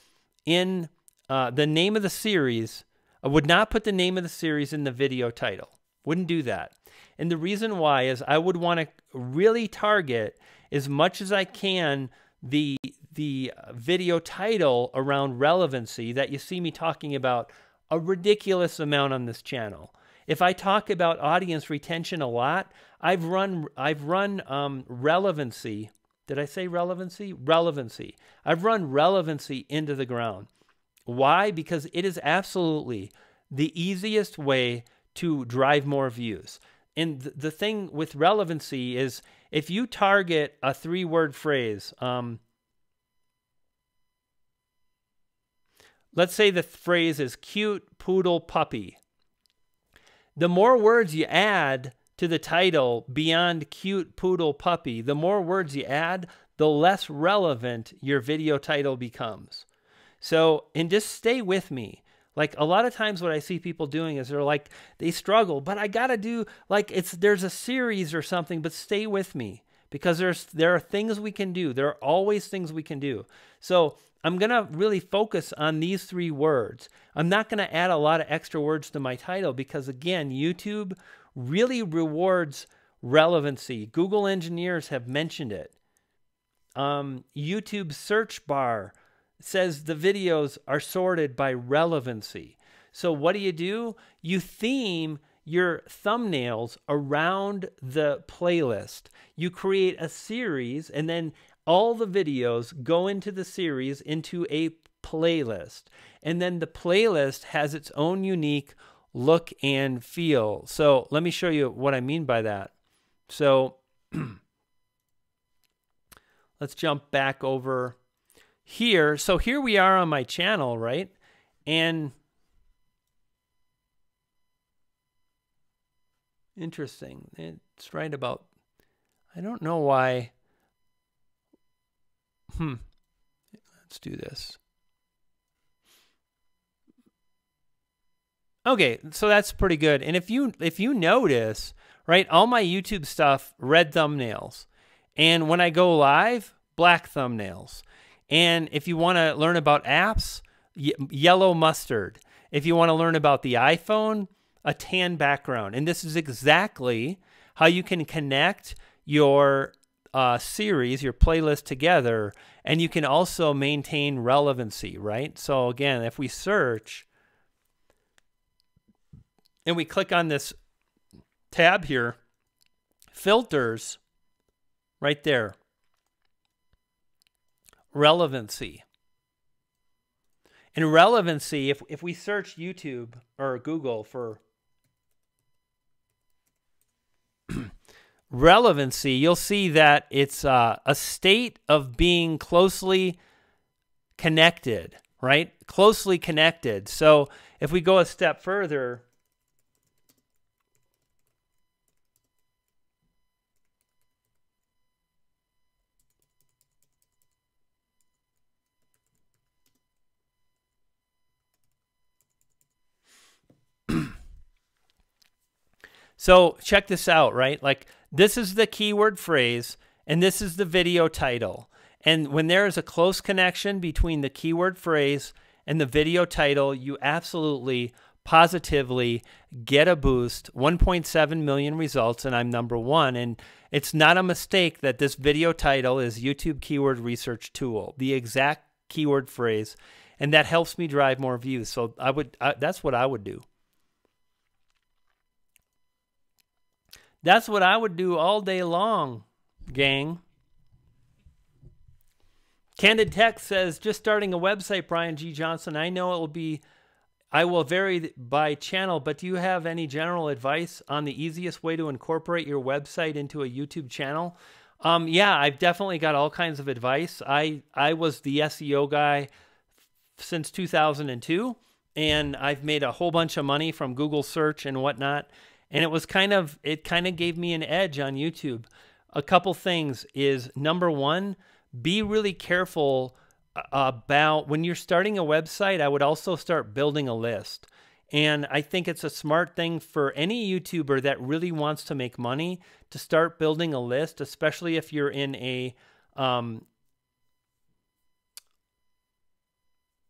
in the name of the series. I would not put the name of the series in the video title. Wouldn't do that. And the reason why is I would want to really target as much as I can the video title around relevancy that you see me talking about a ridiculous amount on this channel. If I talk about audience retention a lot, I've run relevancy. Did I say relevancy? Relevancy. I've run relevancy into the ground. Why? Because it is absolutely the easiest way to drive more views. And the thing with relevancy is if you target a 3-word phrase, let's say the phrase is cute poodle puppy. The more words you add to the title beyond cute poodle puppy, the more words you add, the less relevant your video title becomes. So, and just stay with me. Like a lot of times what I see people doing is they're like, they struggle, but I got to do like there's a series or something, but stay with me because there are things we can do. There are always things we can do. So I'm going to really focus on these 3 words. I'm not going to add a lot of extra words to my title because again, YouTube really rewards relevancy. Google engineers have mentioned it. YouTube search bar says the videos are sorted by relevancy. So what do? You theme your thumbnails around the playlist. You create a series and then all the videos go into the series into a playlist. And then the playlist has its own unique look and feel. So let me show you what I mean by that. So let's jump back over here. So here we are on my channel, right? And interesting. It's right about, I don't know why. Let's do this. Okay, so that's pretty good. And if you notice, right, all my YouTube stuff, red thumbnails. And when I go live, black thumbnails. And if you want to learn about apps, yellow mustard. If you want to learn about the iPhone, a tan background. And this is exactly how you can connect your series, your playlist together, and you can also maintain relevancy, right? So again, if we search and we click on this tab here, filters, right there, relevancy. And relevancy, if we search YouTube or Google for relevancy, you'll see that it's a state of being closely connected, right? Closely connected. So if we go a step further, So check this out, right? Like this is the keyword phrase and this is the video title. And when there is a close connection between the keyword phrase and the video title, you absolutely, positively get a boost. 1.7 million results, and I'm #1. And it's not a mistake that this video title is YouTube Keyword Research Tool, the exact keyword phrase, and that helps me drive more views. So that's what I would do. That's what I would do all day long, gang. Candid Tech says, just starting a website, Brian G. Johnson. I know I will vary by channel, but do you have any general advice on the easiest way to incorporate your website into a YouTube channel? Yeah, I've definitely got all kinds of advice. I was the SEO guy since 2002, and I've made a whole bunch of money from Google search and whatnot. And it kind of gave me an edge on YouTube. A couple things is, #1, be really careful about when you're starting a website. I would also start building a list. And I think it's a smart thing for any YouTuber that really wants to make money to start building a list, especially if you're in a,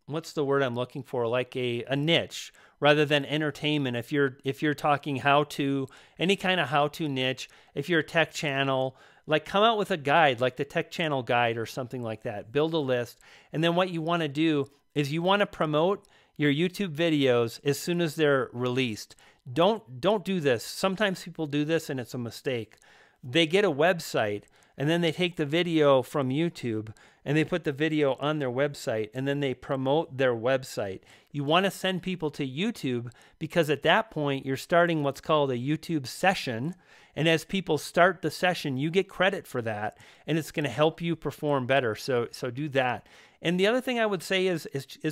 what's the word I'm looking for? Like a niche rather than entertainment. If you're talking how-to, any kind of how-to niche, if you're a tech channel, like come out with a guide, like the tech channel guide or something like that. Build a list. And then what you want to do is you want to promote your YouTube videos as soon as they're released. Don't do this. Sometimes people do this and it's a mistake. They get a website and then they take the video from YouTube and they put the video on their website and then they promote their website. You want to send people to YouTube because at that point you're starting what's called a YouTube session. And as people start the session, you get credit for that and it's going to help you perform better. So do that. And the other thing I would say is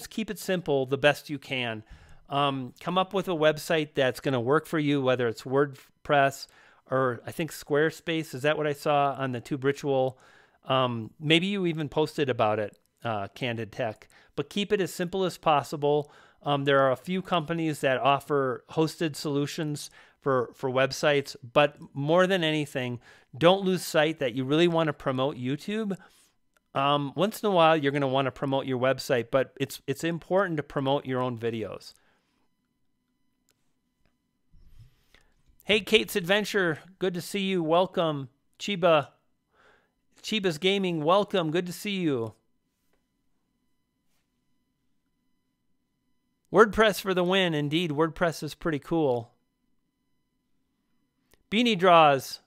keep it simple the best you can. Come up with a website that's going to work for you, whether it's WordPress or I think Squarespace. Is that what I saw on the Tube Ritual? Maybe you even posted about it, Candid Tech. But keep it as simple as possible. There are a few companies that offer hosted solutions for websites, but more than anything, don't lose sight that you really want to promote YouTube. Once in a while, you're going to want to promote your website, but it's important to promote your own videos. Hey, Kate's Adventure, good to see you. Welcome. Chiba's Gaming, welcome. Good to see you. WordPress for the win. Indeed, WordPress is pretty cool. Beanie Draws.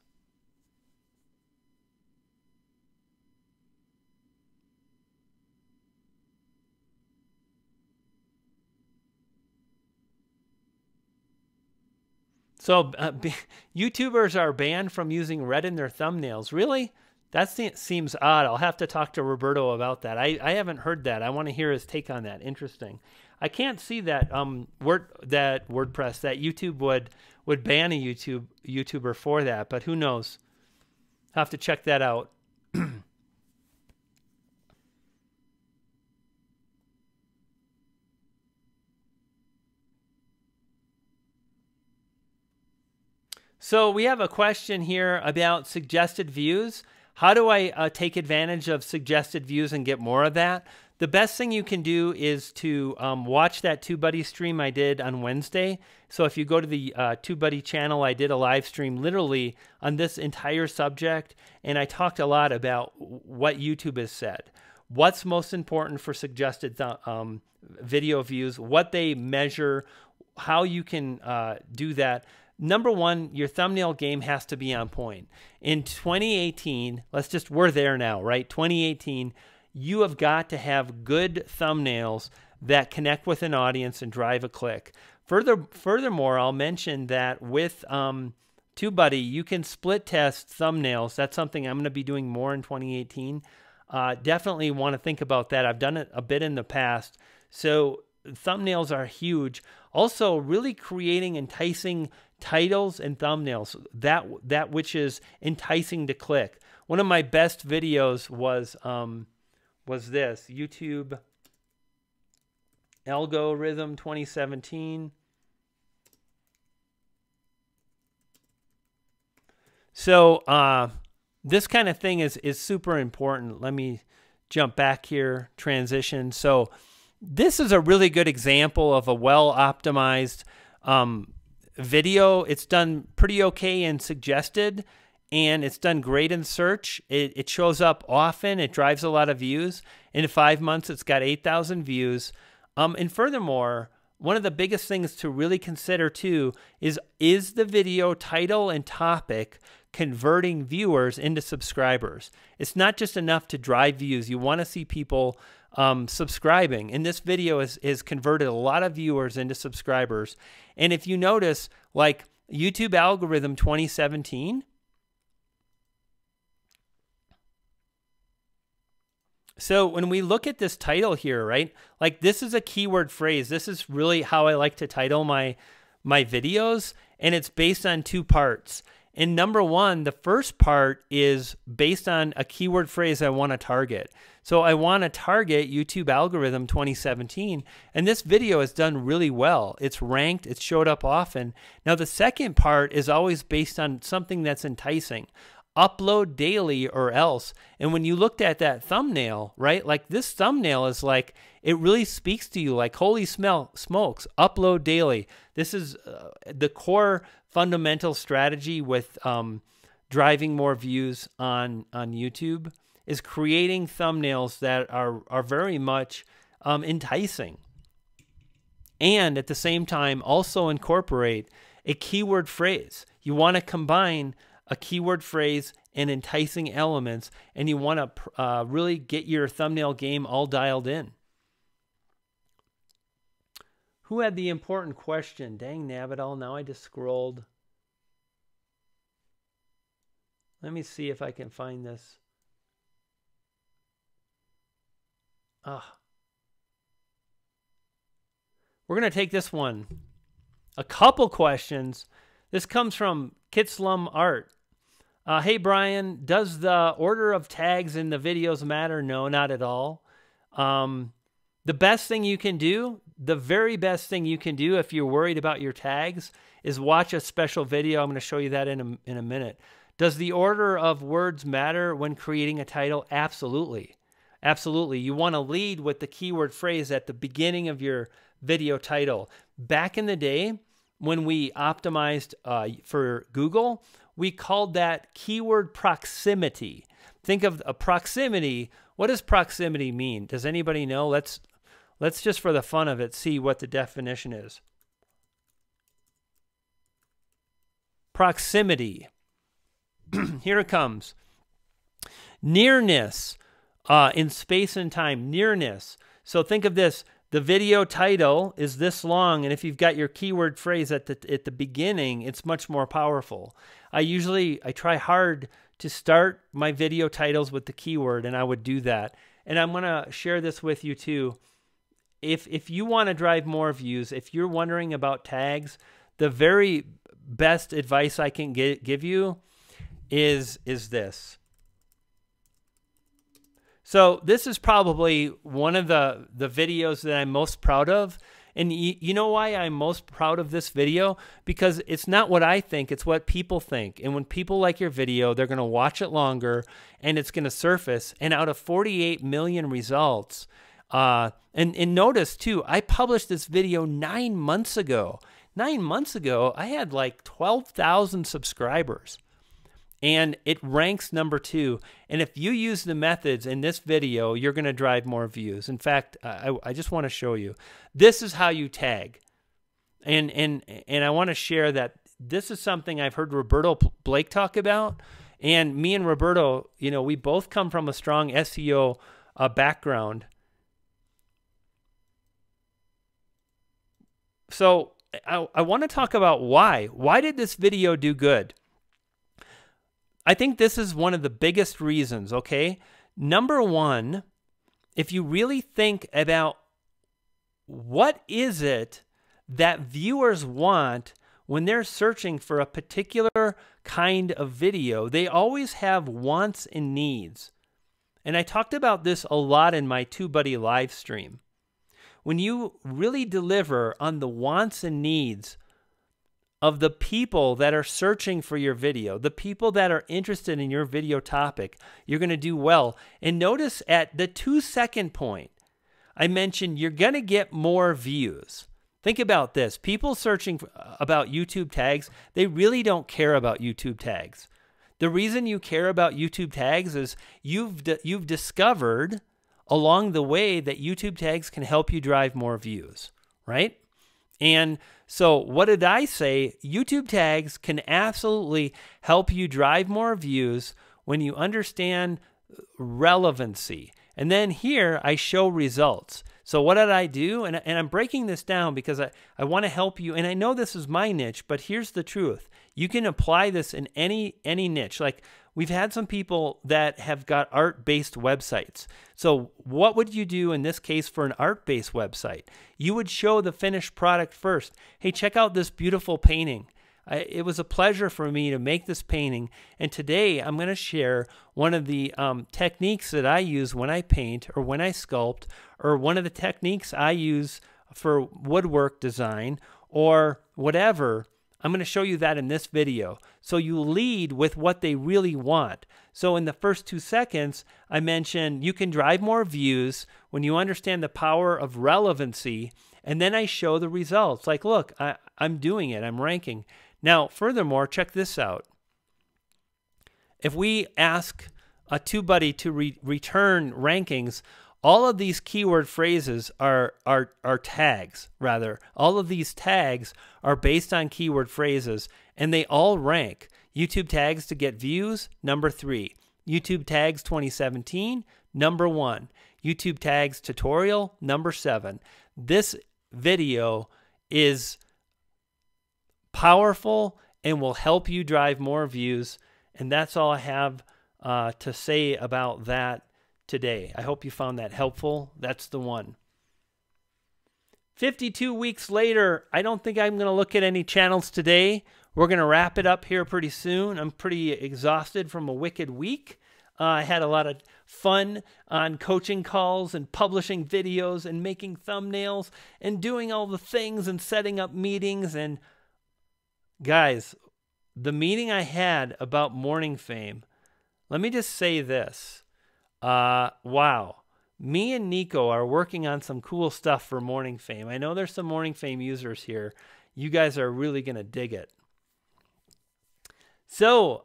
So YouTubers are banned from using red in their thumbnails. Really? That seems odd. I'll have to talk to Roberto about that. I haven't heard that. I want to hear his take on that. Interesting. I can't see that WordPress, that YouTube would ban a YouTuber for that, but who knows? I'll have to check that out. So we have a question here about suggested views. How do I take advantage of suggested views and get more of that? The best thing you can do is to watch that TubeBuddy stream I did on Wednesday. So if you go to the TubeBuddy channel, I did a live stream literally on this entire subject, and I talked a lot about what YouTube has said. What's most important for suggested video views, what they measure, how you can do that. #1, your thumbnail game has to be on point. In 2018, we're there now, right? 2018, you have got to have good thumbnails that connect with an audience and drive a click. Furthermore, I'll mention that with TubeBuddy, you can split test thumbnails. That's something I'm going to be doing more in 2018. Definitely want to think about that. I've done it a bit in the past. So thumbnails are huge. Also, really creating enticing titles and thumbnails, that which is enticing to click. One of my best videos was this YouTube algorithm 2017. So this kind of thing is super important. Let me jump back here, transition. So this is a really good example of a well-optimized video. It's done pretty okay in suggested, and it's done great in search. It shows up often. It drives a lot of views. In 5 months, it's got 8,000 views. And furthermore, one of the biggest things to really consider too is the video title and topic converting viewers into subscribers? It's not just enough to drive views. You want to see people subscribing. And this video has converted a lot of viewers into subscribers. And if you notice, like YouTube algorithm 2017, so when we look at this title here, right, like this is a keyword phrase. This is really how I like to title my videos, and it's based on 2 parts. And number 1, the first part is based on a keyword phrase I want to target. So I want to target YouTube algorithm 2017, and this video has done really well. It's ranked, it's showed up often. Now the second part is always based on something that's enticing. Upload daily or else. And when you looked at that thumbnail, right, like this thumbnail is like, it really speaks to you like, holy smokes, upload daily. This is the core fundamental strategy with driving more views on YouTube is creating thumbnails that are very much enticing. And at the same time, also incorporate a keyword phrase. You want to combine a keyword phrase and enticing elements, and you want to really get your thumbnail game all dialed in. Who had the important question? Dang Navidal, now I just scrolled. Let me see if I can find this. We're going to take this one. A couple questions. This comes from Kitslum Art. Hey Brian, does the order of tags in the videos matter? No, not at all. The best thing you can do, the very best thing you can do if you're worried about your tags is watch a special video. I'm going to show you that in a minute. Does the order of words matter when creating a title? Absolutely. Absolutely. You want to lead with the keyword phrase at the beginning of your video title. Back in the day, when we optimized for Google, we called that keyword proximity. Think of a proximity. What does proximity mean? Does anybody know? Let's just for the fun of it see what the definition is. Proximity. Here it comes. Nearness in space and time. Nearness. So think of this. The video title is this long, and if you've got your keyword phrase at the beginning, it's much more powerful. I try hard to start my video titles with the keyword, and I would do that. And I'm going to share this with you too. If you want to drive more views, if you're wondering about tags, the very best advice I can give you is this. So this is probably one of the videos that I'm most proud of. And you know why I'm most proud of this video? Because it's not what I think, it's what people think. And when people like your video, they're going to watch it longer and it's going to surface. And out of 48 million results, and notice too, I published this video 9 months ago. 9 months ago, I had like 12,000 subscribers. And it ranks #2. And if you use the methods in this video, you're going to drive more views. In fact, I just want to show you. This is how you tag. And I want to share that this is something I've heard Roberto Blake talk about. And me and Roberto, you know, we both come from a strong SEO background. So I want to talk about why. Why did this video do good? I think this is one of the biggest reasons, okay? Number one, if you really think about what is it that viewers want when they're searching for a particular kind of video, they always have wants and needs. And I talked about this a lot in my TubeBuddy live stream. When you really deliver on the wants and needs of the people that are searching for your video, the people that are interested in your video topic, you're going to do well. And notice at the 2-second point, I mentioned you're going to get more views. Think about this. People searching about YouTube tags, they really don't care about YouTube tags. The reason you care about YouTube tags is you've discovered along the way that YouTube tags can help you drive more views, right? And so what did I say? YouTube tags can absolutely help you drive more views when you understand relevancy. And then here I show results. So what did I do? And I'm breaking this down because I want to help you. And I know this is my niche, but here's the truth. You can apply this in any niche. Like we've had some people that have got art-based websites. So what would you do in this case for an art-based website? You would show the finished product first. Hey, check out this beautiful painting. It was a pleasure for me to make this painting. And today I'm going to share one of the techniques that I use when I paint or when I sculpt, or one of the techniques I use for woodwork design or whatever. I'm going to show you that in this video. So you lead with what they really want. So in the first 2 seconds, I mentioned you can drive more views when you understand the power of relevancy. And then I show the results. Like, look, I'm doing it. I'm ranking. Now, furthermore, check this out. If we ask a TubeBuddy to return rankings, all of these keyword phrases are tags, rather. All of these tags are based on keyword phrases, and they all rank. YouTube tags to get views, number 3. YouTube tags 2017, number 1. YouTube tags tutorial, number 7. This video is powerful and will help you drive more views. And that's all I have to say about that today. I hope you found that helpful. That's the one. 52 weeks later, I don't think I'm going to look at any channels today. We're going to wrap it up here pretty soon. I'm pretty exhausted from a wicked week. I had a lot of fun on coaching calls and publishing videos and making thumbnails and doing all the things and setting up meetings. And guys, the meeting I had about morning fame, let me just say this. Wow. Me and Nico are working on some cool stuff for morning fame. I know there's some morning fame users here. You guys are really going to dig it. So,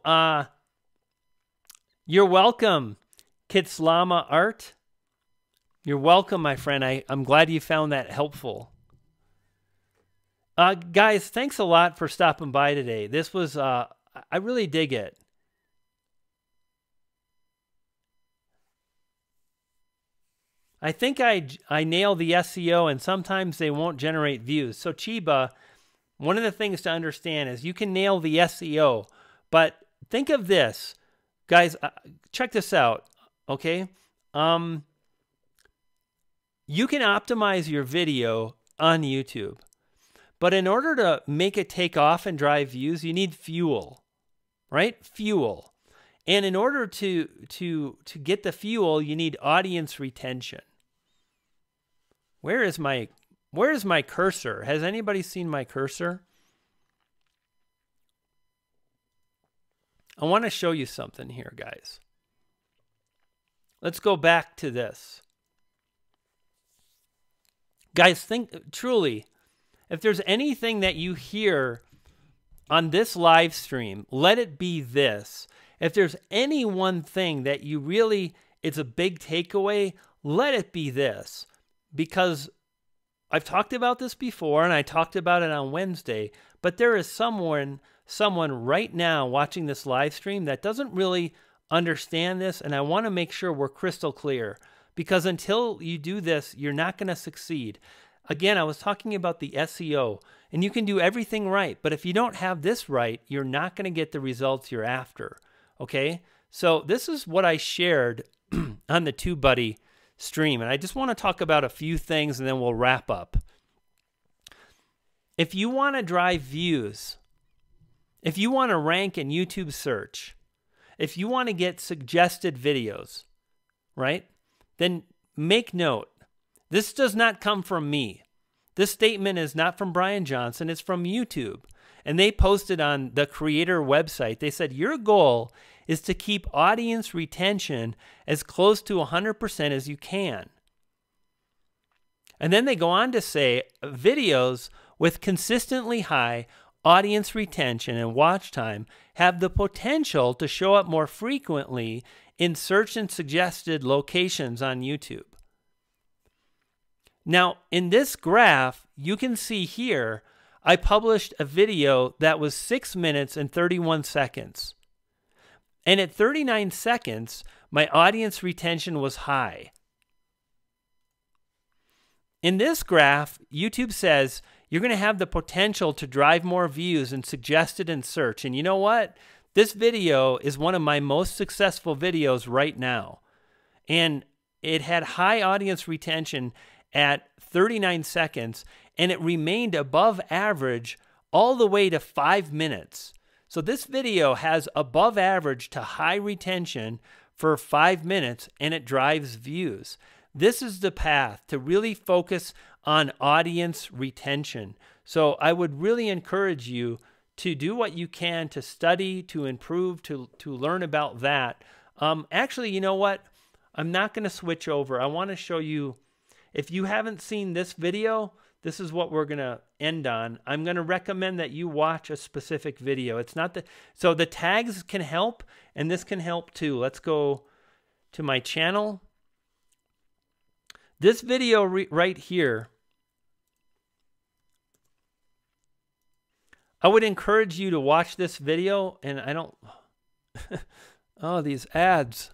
you're welcome, Kitslama Art. You're welcome, my friend. I'm glad you found that helpful. Guys, thanks a lot for stopping by today. This was, I really dig it. I think I nail the SEO, and sometimes they won't generate views. So Chiba, one of the things to understand is you can nail the SEO, but think of this. Guys, check this out, okay? You can optimize your video on YouTube. But in order to make it take off and drive views, you need fuel, right? Fuel. And in order to get the fuel, you need audience retention. Where is my cursor? Has anybody seen my cursor? I want to show you something here, guys. Let's go back to this. Guys, think truly, if there's anything that you hear on this live stream, let it be this. If there's any one thing that you really, it's a big takeaway, let it be this. Because I've talked about this before, and I talked about it on Wednesday, but there is someone right now watching this live stream that doesn't really understand this, and I want to make sure we're crystal clear. Because until you do this, you're not going to succeed. Again, I was talking about the SEO, and you can do everything right, but if you don't have this right, you're not going to get the results you're after, okay? So this is what I shared on the TubeBuddy stream, and I just want to talk about a few things, and then we'll wrap up. If you want to drive views, if you want to rank in YouTube search, if you want to get suggested videos, right, then make note. This does not come from me. This statement is not from Brian Johnson. It's from YouTube. And they posted on the creator website, they said, your goal is to keep audience retention as close to 100% as you can. And then they go on to say videos with consistently high audience retention and watch time have the potential to show up more frequently in search and suggested locations on YouTube. Now, in this graph, you can see here, I published a video that was 6 minutes and 31 seconds. And at 39 seconds, my audience retention was high. In this graph, YouTube says you're going to have the potential to drive more views and suggested in search. And you know what? This video is one of my most successful videos right now. And it had high audience retention at 39 seconds, and it remained above average all the way to 5 minutes. So this video has above average to high retention for 5 minutes, and it drives views. This is the path to really focus on audience retention. So I would really encourage you to do what you can to study, to improve, to learn about that. Actually, you know what? I'm not going to switch over. I want to show you, if you haven't seen this video, this is what we're going to end on. I'm going to recommend that you watch a specific video. It's not the, so the tags can help, and this can help too. Let's go to my channel. This video right here, I would encourage you to watch this video, and I don't, oh, these ads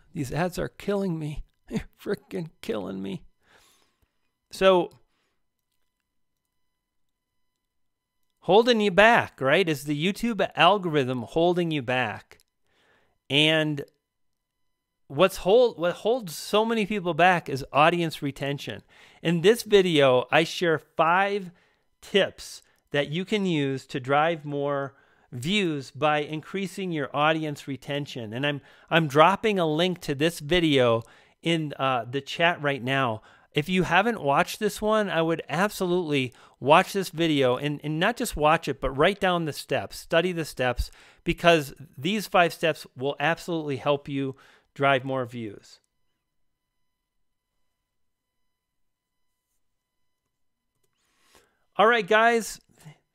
are killing me. They're freaking killing me. So, holding you back, right? Is the YouTube algorithm holding you back? And what holds so many people back is audience retention. In this video, I share 5 tips that you can use to drive more views by increasing your audience retention. And I'm dropping a link to this video in the chat right now. If you haven't watched this one, I would absolutely watch this video, and not just watch it, but write down the steps, study the steps, because these 5 steps will absolutely help you drive more views. All right, guys,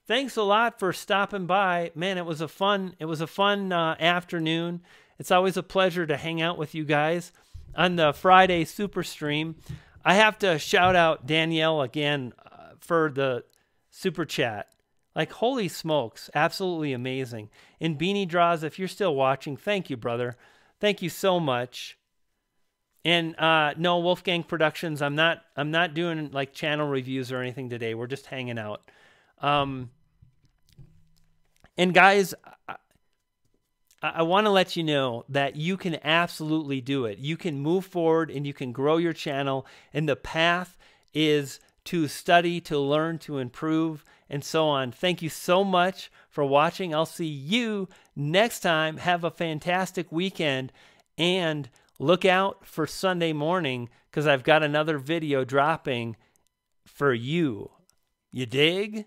thanks a lot for stopping by. Man, it was a fun afternoon. It's always a pleasure to hang out with you guys on the Friday Super Stream. I have to shout out Danielle again for the super chat. Like, holy smokes, absolutely amazing. And Beanie Draws, if you're still watching, thank you, brother. Thank you so much. And no, Wolfgang Productions, I'm not doing like channel reviews or anything today. We're just hanging out. And guys, I want to let you know that you can absolutely do it. You can move forward and you can grow your channel. And the path is to study, to learn, to improve, and so on. Thank you so much for watching. I'll see you next time. Have a fantastic weekend. And look out for Sunday morning, because I've got another video dropping for you. You dig?